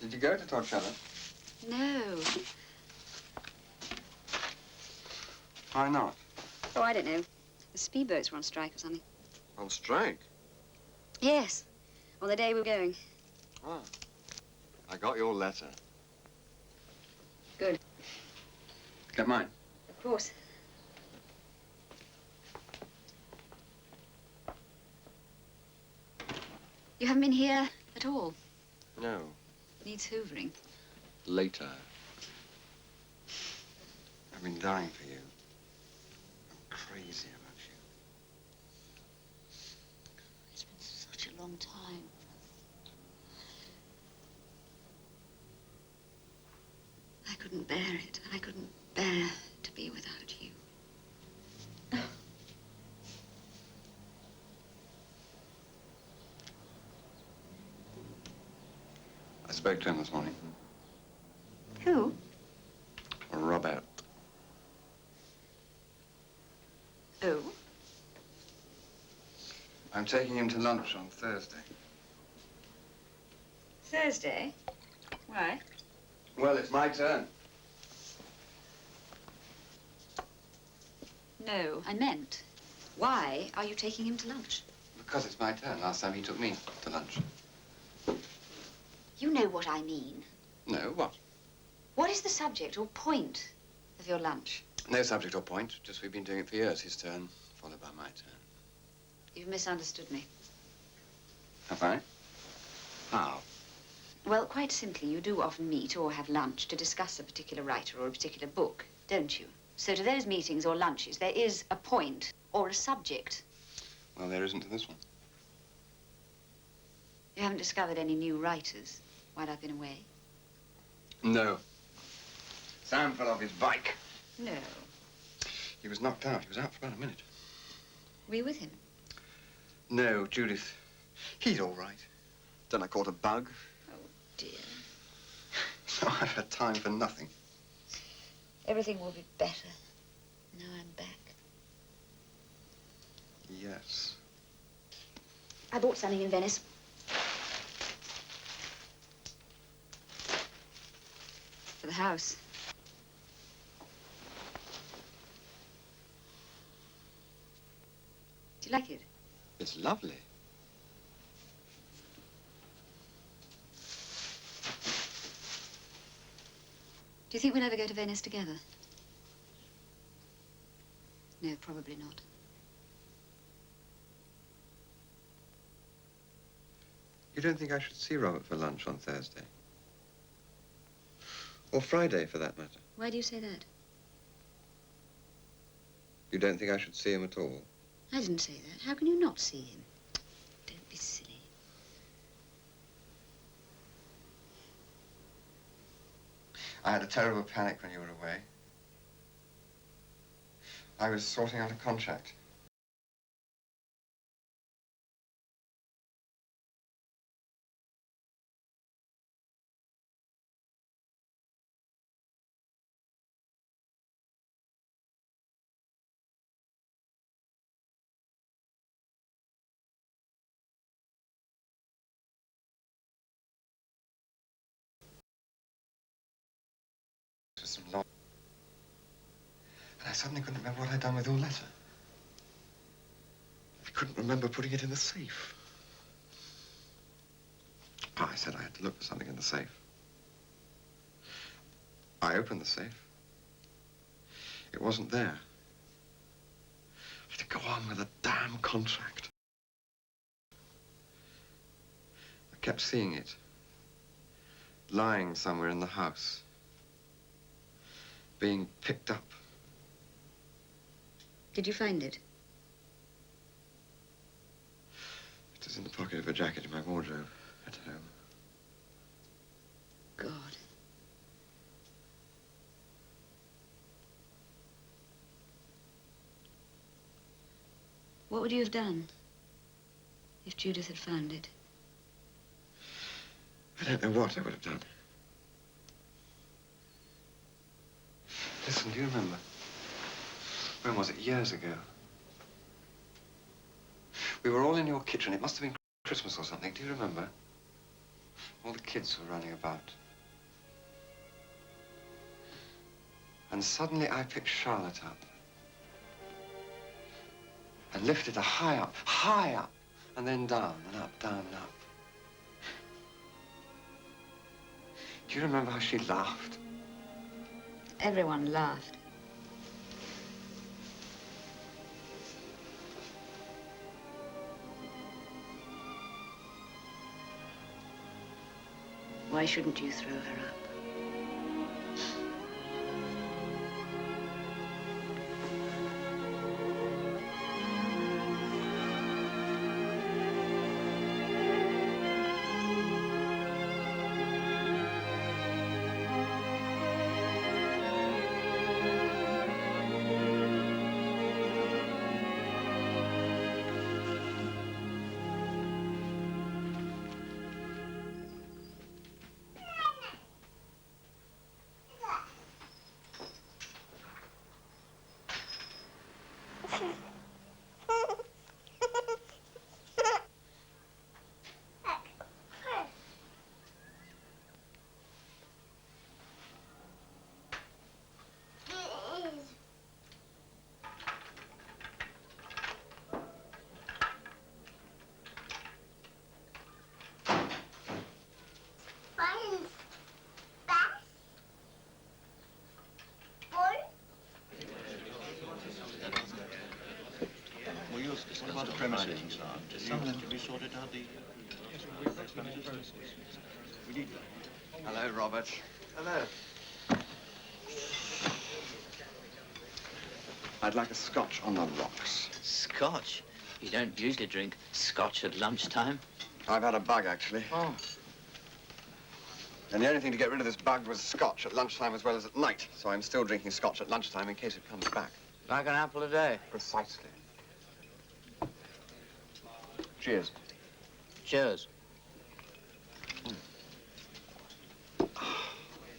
Did you go to Torcello? No. Why not? Oh, I don't know. The speedboats were on strike or something. On strike? Yes. On the day we were going. Ah. I got your letter. Good. Get mine. Of course. You haven't been here at all? No. Needs hoovering. Later. I've been dying for you. I'm crazy about you. It's been such a long time. I couldn't bear it. I couldn't bear to be without you. I spoke to him this morning. Who? Robert. Oh? I'm taking him to lunch on Thursday. Thursday? Why? Well, it's my turn. No, I meant, why are you taking him to lunch? Because it's my turn. Last time he took me to lunch. You know what I mean. No, what? What is the subject or point of your lunch? No subject or point. Just we've been doing it for years. His turn, followed by my turn. You've misunderstood me. Have I? How? Well, quite simply, you do often meet or have lunch to discuss a particular writer or a particular book, don't you? So to those meetings or lunches, there is a point or a subject. Well, there isn't to this one. You haven't discovered any new writers while I've been away? No. Sam fell off his bike. No. He was knocked out. He was out for about a minute. Were you with him? No, Judith. He's all right. Then I caught a bug. Oh, dear. So I've had time for nothing. Everything will be better now I'm back. Yes. I bought something in Venice. For the house. Do you like it? It's lovely. Do you think we'll ever go to Venice together? No, probably not. You don't think I should see Robert for lunch on Thursday? Or Friday, for that matter? Why do you say that? You don't think I should see him at all? I didn't say that. How can you not see him? Don't be silly. I had a terrible panic when you were away. I was sorting out a contract. For some long... And I suddenly couldn't remember what I'd done with your letter. I couldn't remember putting it in the safe. Oh, I said I had to look for something in the safe. I opened the safe. It wasn't there. I had to go on with a damn contract. I kept seeing it, lying somewhere in the house, being picked up. Did you find it? It was in the pocket of a jacket in my wardrobe at home. God. What would you have done if Judith had found it? I don't know what I would have done. Listen, do you remember? When was it? Years ago. We were all in your kitchen. It must have been Christmas or something, do you remember? All the kids were running about. And suddenly I picked Charlotte up. And lifted her high up, and then down and up, down and up. Do you remember how she laughed? Everyone laughed. Why shouldn't you throw her up? What about the premises? Some of them to be sorted out. Hello, Robert. Hello. I'd like a scotch on the rocks. Scotch? You don't usually drink scotch at lunchtime. I've had a bug, actually. Oh. And the only thing to get rid of this bug was scotch at lunchtime as well as at night. So I'm still drinking scotch at lunchtime in case it comes back. Like an apple a day. Precisely. Cheers. Cheers.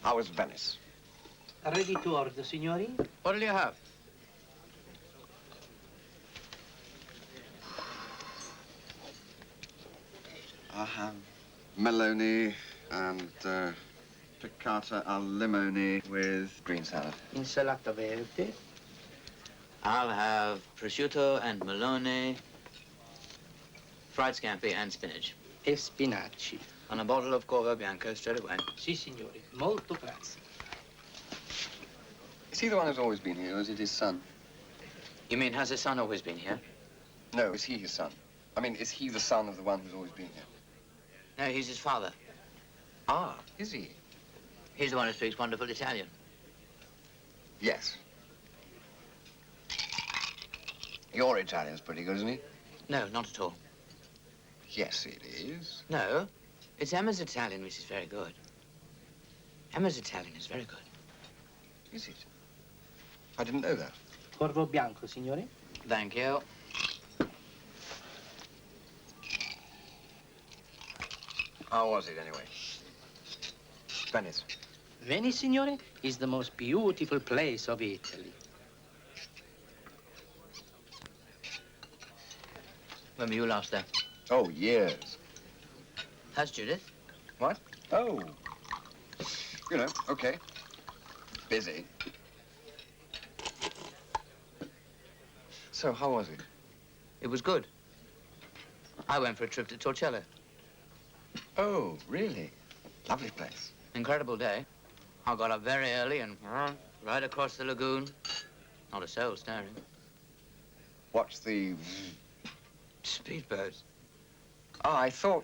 How was Venice? Ready to order, signori? What'll you have? I'll have meloni and piccata al limone with green salad. Insalata verde. I'll have prosciutto and melone, fried scampi and spinach. E spinaci. And a bottle of Corvo Bianco straight away. Sì, signori. Molto grazie. Is he the one who's always been here, or is it his son? You mean, has his son always been here? No, is he his son? I mean, is he the son of the one who's always been here? No, he's his father. Ah, is he? He's the one who speaks wonderful Italian. Yes. Your Italian's pretty good, isn't he? No, not at all. Yes, it is. No, it's Emma's Italian which is very good. Emma's Italian is very good. Is it? I didn't know that. Corvo bianco, signore? Thank you. How was it, anyway? Venice. Venice, signore, is the most beautiful place of Italy. When were you last there? Oh, years. How's Judith? What? Oh. You know, okay. Busy. So, how was it? It was good. I went for a trip to Torcello. Oh, really? Lovely place. Incredible day. I got up very early and right across the lagoon. Not a soul stirring. Watch the... Speedboats. Oh, I thought...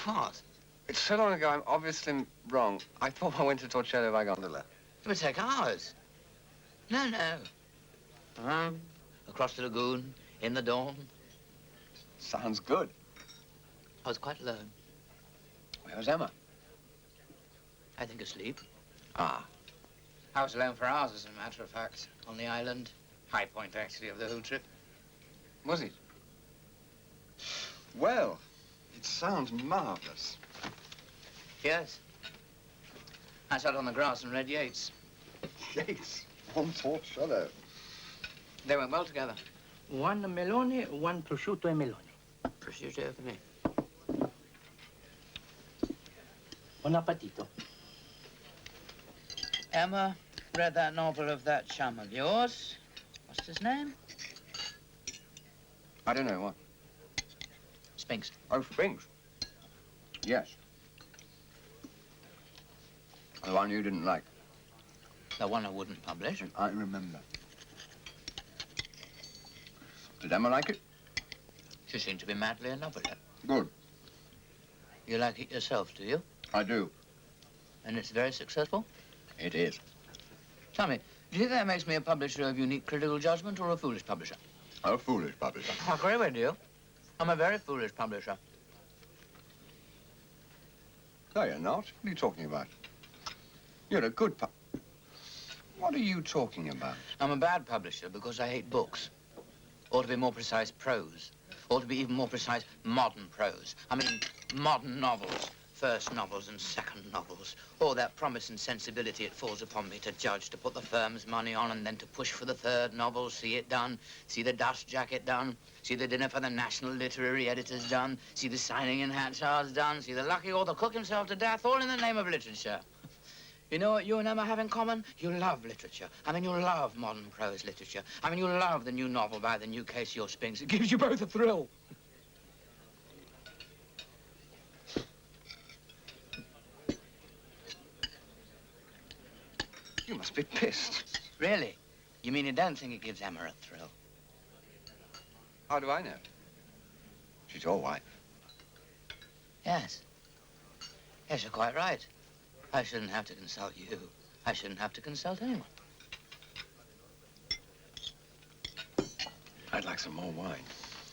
What? It's so long ago, I'm obviously wrong. I thought I went to Torcello by gondola. It would take hours. No, no. Across the lagoon, in the dawn. Sounds good. I was quite alone. Where was Emma? I think asleep. Ah. I was alone for hours, as a matter of fact, on the island. High point, actually, of the whole trip. Was it? Well, it sounds marvelous. Yes. I sat on the grass and read Yeats. Yes, on Torcello. They went well together. One melone, one prosciutto e melone. prosciutto for me. Buon appetito. Emma read that novel of that chum of yours. What's his name? I don't know what. Spinks. Oh, Spinks. Yes. The one you didn't like. The one I wouldn't publish. I remember. Did Emma like it? She seemed to be madly in love with it. Good. You like it yourself, do you? I do. And it's very successful? It is. Tell me, do you think that makes me a publisher of unique critical judgment or a foolish publisher? A foolish publisher. I agree with you. I'm a very foolish publisher. No, you're not. What are you talking about? You're a good What are you talking about? I'm a bad publisher because I hate books. Or to be more precise, prose. Or to be even more precise, modern prose. I mean, modern novels. First novels and second novels. All that promise and sensibility it falls upon me to judge, to put the firm's money on and then to push for the third novel, see it done, see the dust jacket done, see the dinner for the National Literary Editors done, see the signing in Hansard's done, see the lucky author cook himself to death, all in the name of literature. You know what you and Emma have in common? You love literature. I mean, you love modern prose literature. I mean, you love the new novel by the new Casey or Spinks. It gives you both a thrill. You must be pissed. Really? You mean you don't think it gives Emma a thrill? How do I know? She's your wife. Yes. Yes, you're quite right. I shouldn't have to consult you. I shouldn't have to consult anyone. I'd like some more wine.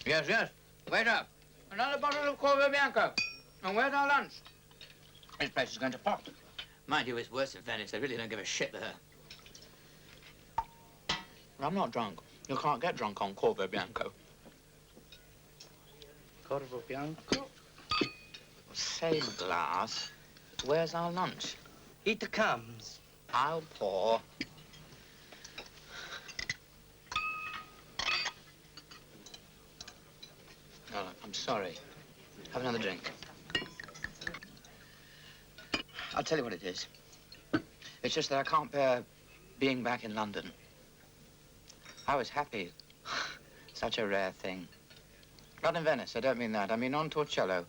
Yes, yes. Wait up. Another bottle of Corvo Bianco. And where's our lunch? This place is going to pop. Mind you, it's worse in Venice. They really don't give a shit there. I'm not drunk. You can't get drunk on Corvo Bianco. Corvo Bianco. Same glass. Where's our lunch? It comes. I'll pour. Oh, I'm sorry. Have another drink. I'll tell you what it is. It's just that I can't bear being back in London. I was happy. Such a rare thing. Not in Venice, I don't mean that. I mean on Torcello.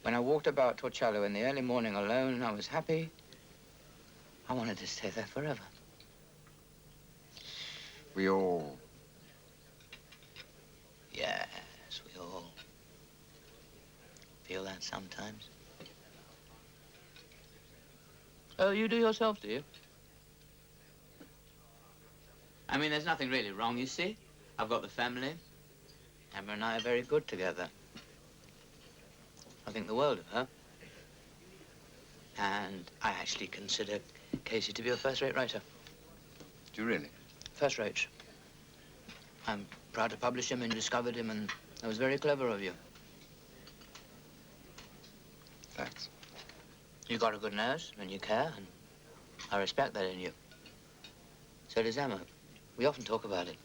When I walked about Torcello in the early morning alone, I was happy. I wanted to stay there forever. We all... Yes, we all feel that sometimes. Oh, you do yourself, do you? I mean, there's nothing really wrong, you see. I've got the family. Emma and I are very good together. I think the world of her. And I actually consider Casey to be a first-rate writer. Do you really? First rate. I'm proud to publish him and you discovered him, and that was very clever of you. Thanks. You got a good nose and you care, and I respect that in you. So does Emma. We often talk about it.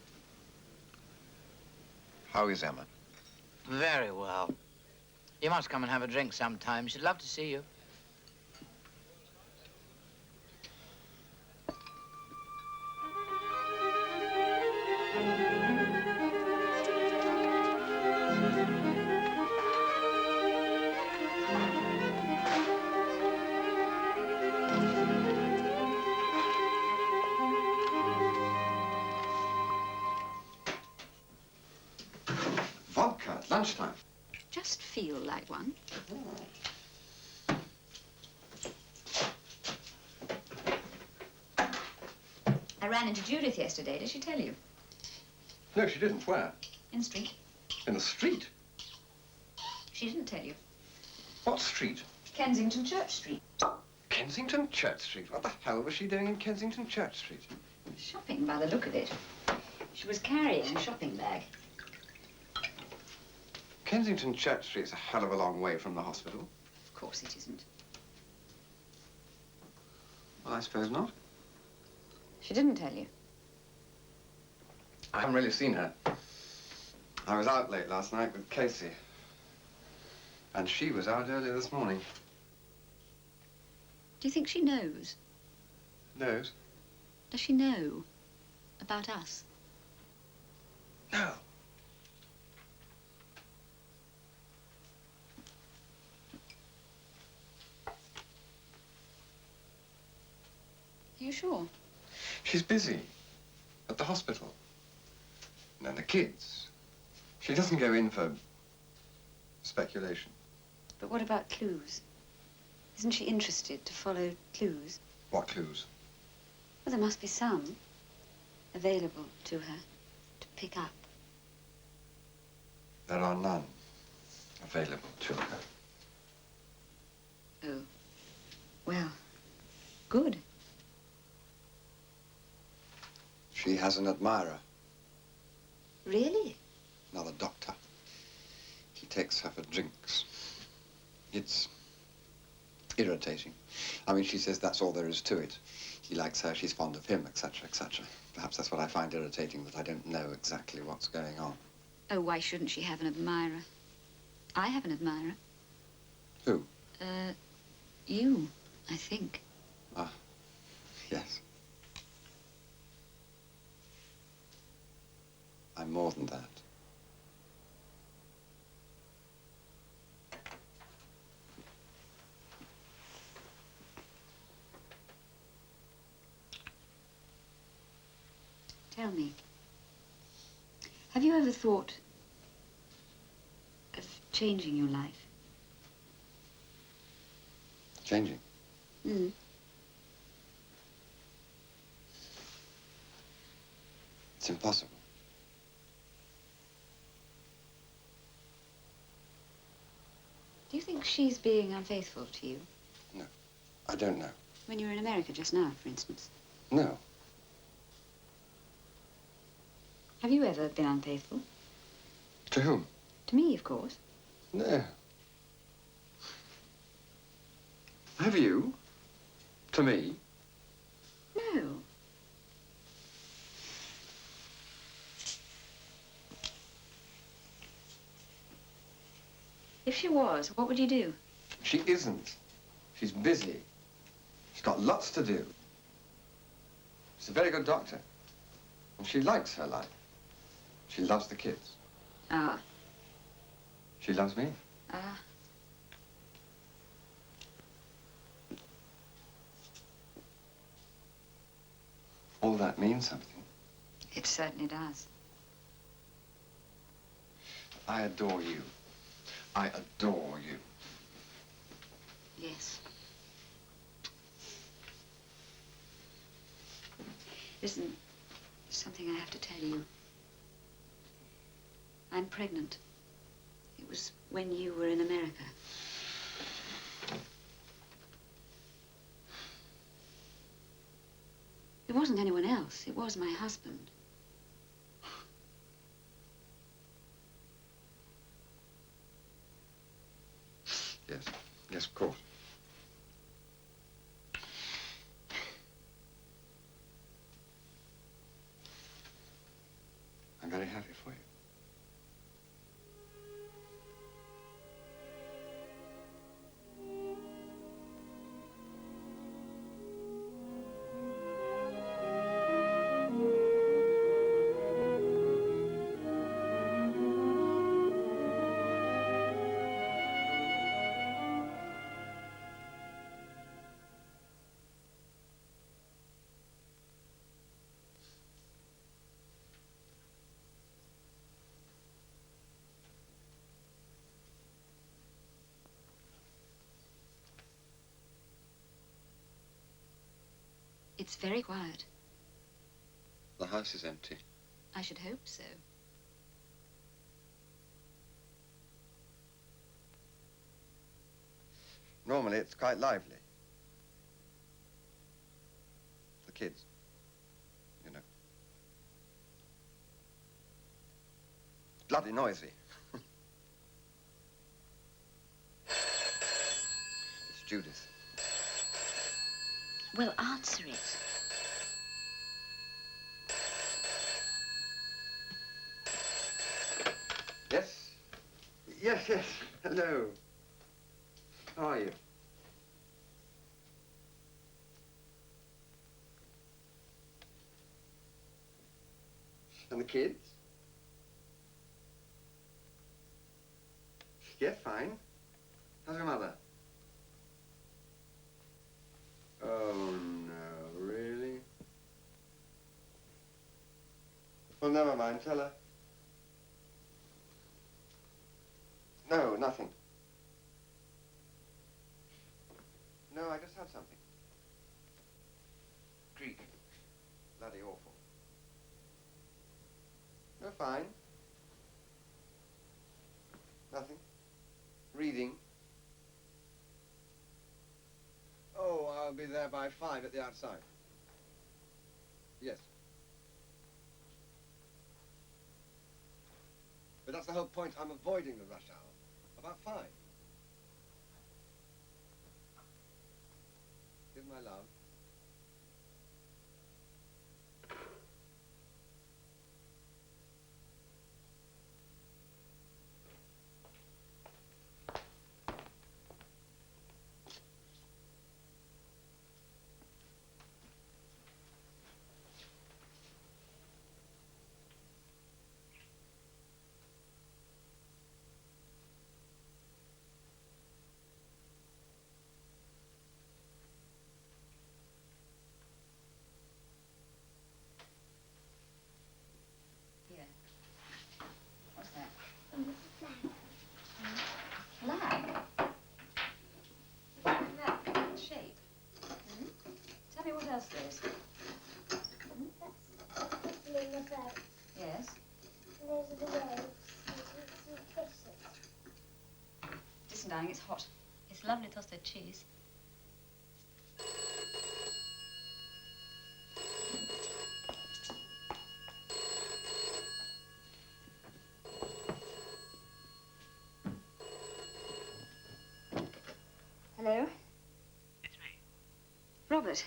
How is Emma? Very well. You must come and have a drink sometime. She'd love to see you. Vodka at lunchtime. Just feel like one. I ran into Judith yesterday. Did she tell you? No, she didn't. Where? In the street. In the street? She didn't tell you. What street? Kensington Church Street. Kensington Church Street. What the hell was she doing in Kensington Church Street? Shopping by the look of it. She was carrying a shopping bag. Kensington Church Street's a hell of a long way from the hospital. Of course it isn't. Well, I suppose not. She didn't tell you. I haven't really seen her. I was out late last night with Casey. And she was out earlier this morning. Do you think she knows? Knows? Does she know about us? No. Are you sure? She's busy at the hospital. And then the kids. She doesn't go in for speculation. But what about clues? Isn't she interested to follow clues? What clues? Well, there must be some available to her to pick up. There are none available to her. Oh. Well, good. She has an admirer, Really? another doctor. He takes her for drinks. It's irritating. I mean, she says that's all there is to it. He likes her, she's fond of him, etc., etc. Perhaps that's what I find irritating, that I don't know exactly what's going on. Oh, why shouldn't she have an admirer? I have an admirer. Who? You, I think. Ah, yes. I'm more than that. Tell me, have you ever thought of changing your life? Changing? Mm. It's impossible. Do you think she's being unfaithful to you? No, I don't know. When you were in America just now, for instance. No. Have you ever been unfaithful? To whom? To me, of course. No. Have you? To me? No. If she was, what would you do? She isn't. She's busy. She's got lots to do. She's a very good doctor. And she likes her life. She loves the kids. Ah. She loves me. Ah. All that means something. It certainly does. I adore you. I adore you. Yes. Listen, something I have to tell you. I'm pregnant. It was when you were in America. It wasn't anyone else. It was my husband. Yes. Yes, of course. I'm very happy for you. It's very quiet. The house is empty. I should hope so. Normally, it's quite lively. The kids, you know. Bloody noisy. It's Judith. Well, answer it. Yes? Yes, yes. Hello. How are you? And the kids? Yeah, fine. How's your mother? Oh, no, really? Well, never mind. Tell her. No, nothing. No, I just had something. Greek. Bloody awful. No, fine. Nothing. Reading. Oh, I'll be there by 5 at the outside. Yes. But that's the whole point. I'm avoiding the rush hour. About 5. Give my love. Here. What's that? Flag. That shape. Hmm? Tell me what else there is. In the boat. Yes. There's the waves. Some fishes. Listen, darling, it's hot. It's lovely toasted cheese. Hello? It's me. Robert.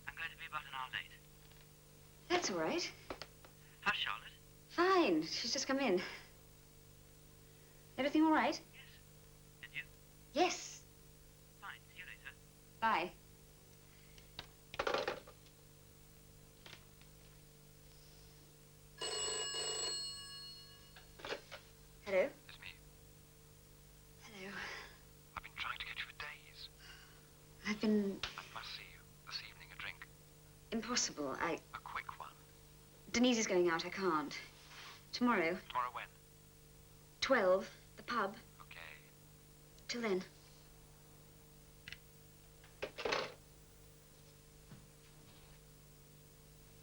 I'm going to be about an hour late. That's all right. How's Charlotte? Fine. She's just come in. Everything all right? Yes. And you? Yes. Fine. See you later. Bye. Hello? It's me. Hello. I've been trying to get you for days. I've been I must see you this evening, a drink. impossible. A quick one. Denise is going out. I can't. Tomorrow, Tomorrow when? 12, the pub. Okay. Till then.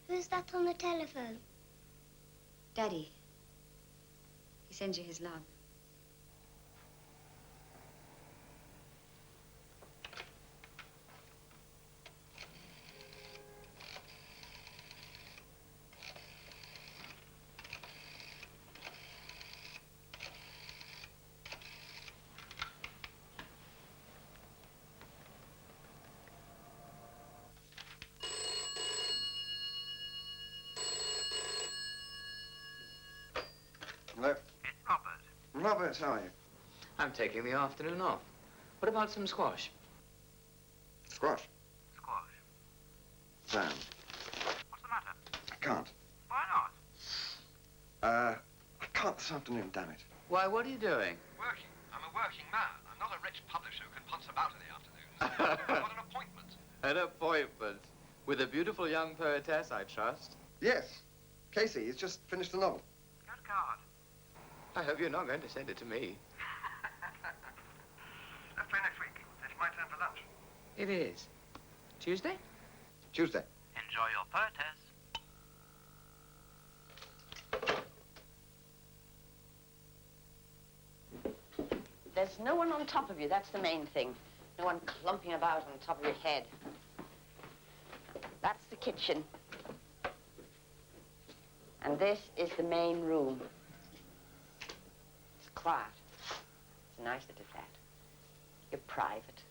Who's that on the telephone? Daddy. He sends you his love. Hello? It's Robert. Robert, how are you? I'm taking the afternoon off. What about some squash? Squash. Squash. Sam. What's the matter? I can't. Why not? I can't this afternoon, damn it. Why, what are you doing? Working. I'm a working man. I'm not a rich publisher who can ponce about in the afternoons. I've got an appointment. An appointment with a beautiful young poetess, I trust. Yes. Casey, he's just finished the novel. Good God. I hope you're not going to send it to me. Let's play next week. It's my turn for lunch. It is. Tuesday? Tuesday. Enjoy your poetess. There's no one on top of you, that's the main thing. No one clumping about on top of your head. That's the kitchen. And this is the main room. It's quiet. It's a nice little flat. You're private.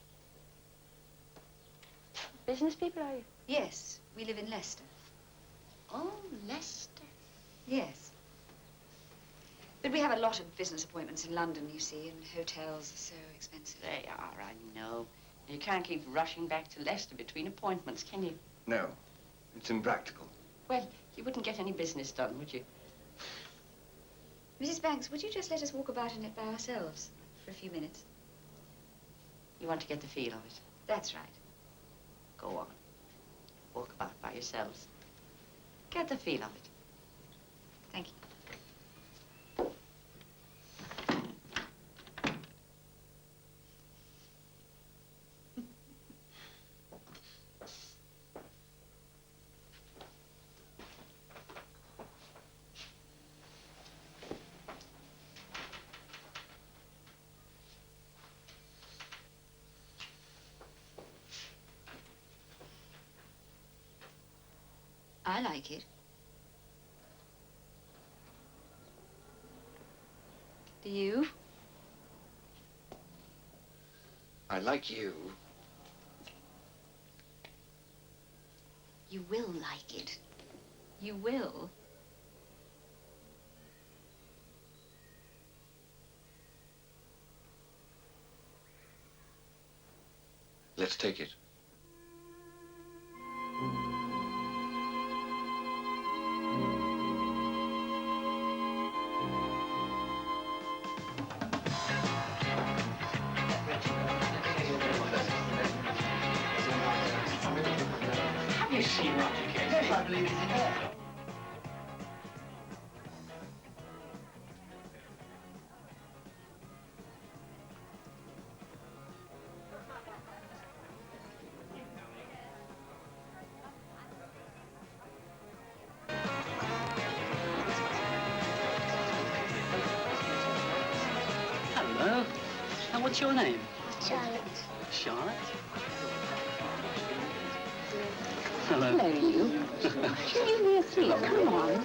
Business people, are you? Yes, we live in Leicester. Oh, Leicester. Yes. But we have a lot of business appointments in London, you see, and hotels are so expensive. They are, I know. You can't keep rushing back to Leicester between appointments, can you? No, it's impractical. Well, you wouldn't get any business done, would you? Mrs. Banks, would you just let us walk about in it by ourselves for a few minutes? You want to get the feel of it. That's right. Go on. Walk about by yourselves. Get the feel of it. Thank you. I like it. Do you? I like you. You will like it. You will. Let's take it. Have you seen Roger Casey? Yes, I believe he's in there. Hello. And what's your name? Charlotte. Charlotte? Hello. Hello, you. Give me a seat. Come on.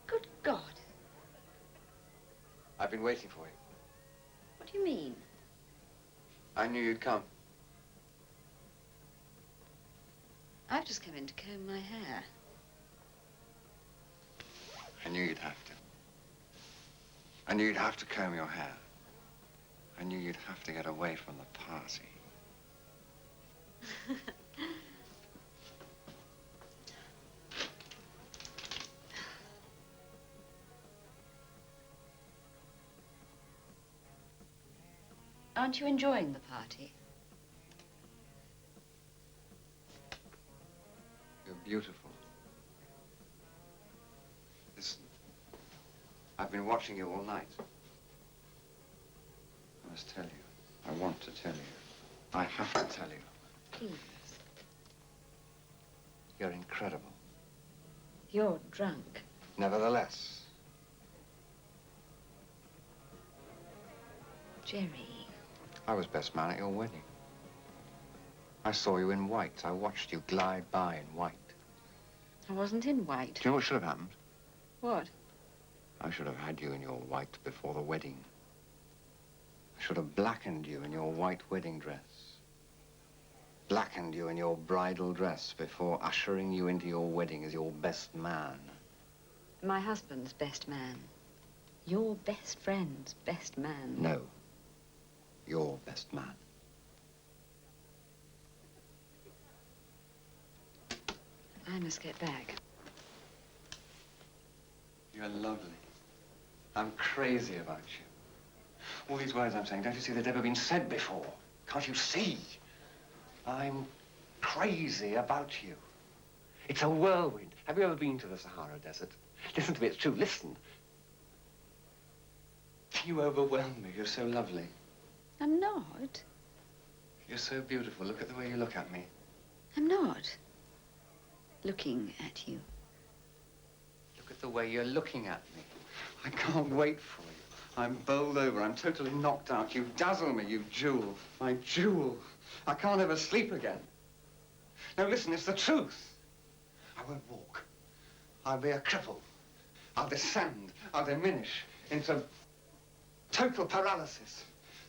Good God. I've been waiting for you. What do you mean? I knew you'd come. I've just come in to comb my hair. I knew you'd have to. I knew you'd have to comb your hair. I knew you'd have to get away from the party. Aren't you enjoying the party? You're beautiful. Listen, I've been watching you all night. I must tell you. I want to tell you. I have to tell you. Please. You're incredible. You're drunk. Nevertheless, Jerry. I was best man at your wedding. I saw you in white. I watched you glide by in white. I wasn't in white. Do you know what should have happened? What? I should have had you in your white before the wedding. I should have blackened you in your white wedding dress. Blackened you in your bridal dress before ushering you into your wedding as your best man. My husband's best man. Your best friend's best man. No. Your best man. I must get back. You're lovely. I'm crazy about you. All these words I'm saying, don't you see they've never been said before? Can't you see? I'm crazy about you. It's a whirlwind. Have you ever been to the Sahara Desert? Listen to me, it's true, listen. You overwhelm me, you're so lovely. I'm not. You're so beautiful, look at the way you look at me. I'm not. Looking at you. Look at the way you're looking at me. I can't wait for you. I'm bowled over, I'm totally knocked out. You dazzle me, you jewel. My jewel. I can't ever sleep again. No, listen, it's the truth. I won't walk. I'll be a cripple. I'll descend, I'll diminish into total paralysis.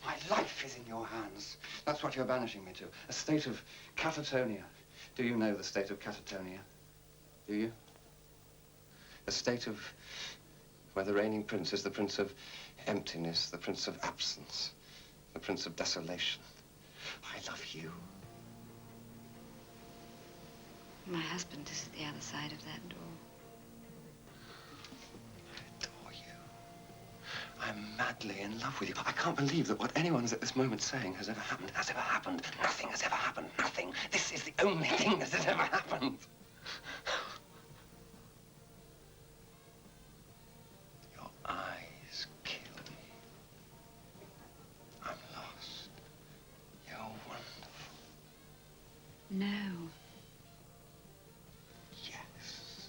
My life is in your hands. That's what you're banishing me to. A state of catatonia. Do you know the state of catatonia? Do you? A state of where the reigning prince is the prince of emptiness, the prince of absence, the prince of desolation. I love you. My husband is at the other side of that door. I adore you. I'm madly in love with you. I can't believe that what anyone's at this moment saying has ever happened. Has ever happened. Nothing has ever happened. Nothing. This is the only thing that has ever happened. Your eyes kill me. I'm lost. You're wonderful. No. Yes.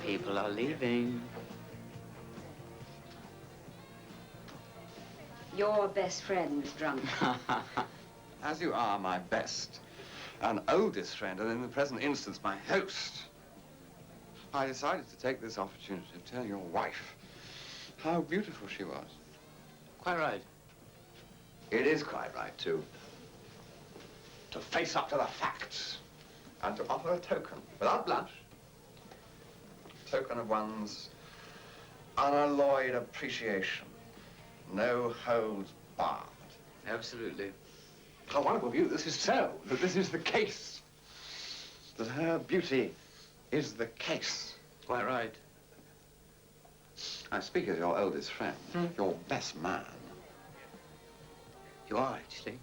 People are leaving. Your best friend is drunk. As you are my best and oldest friend, and in the present instance, my host, I decided to take this opportunity to tell your wife how beautiful she was. Quite right. It is quite right, too. To face up to the facts and to offer a token, without blush, token of one's unalloyed appreciation. No holds barred. Absolutely. How wonderful of you this is so, that this is the case. That her beauty is the case. Quite right. I speak as your oldest friend, your best man. You are, actually.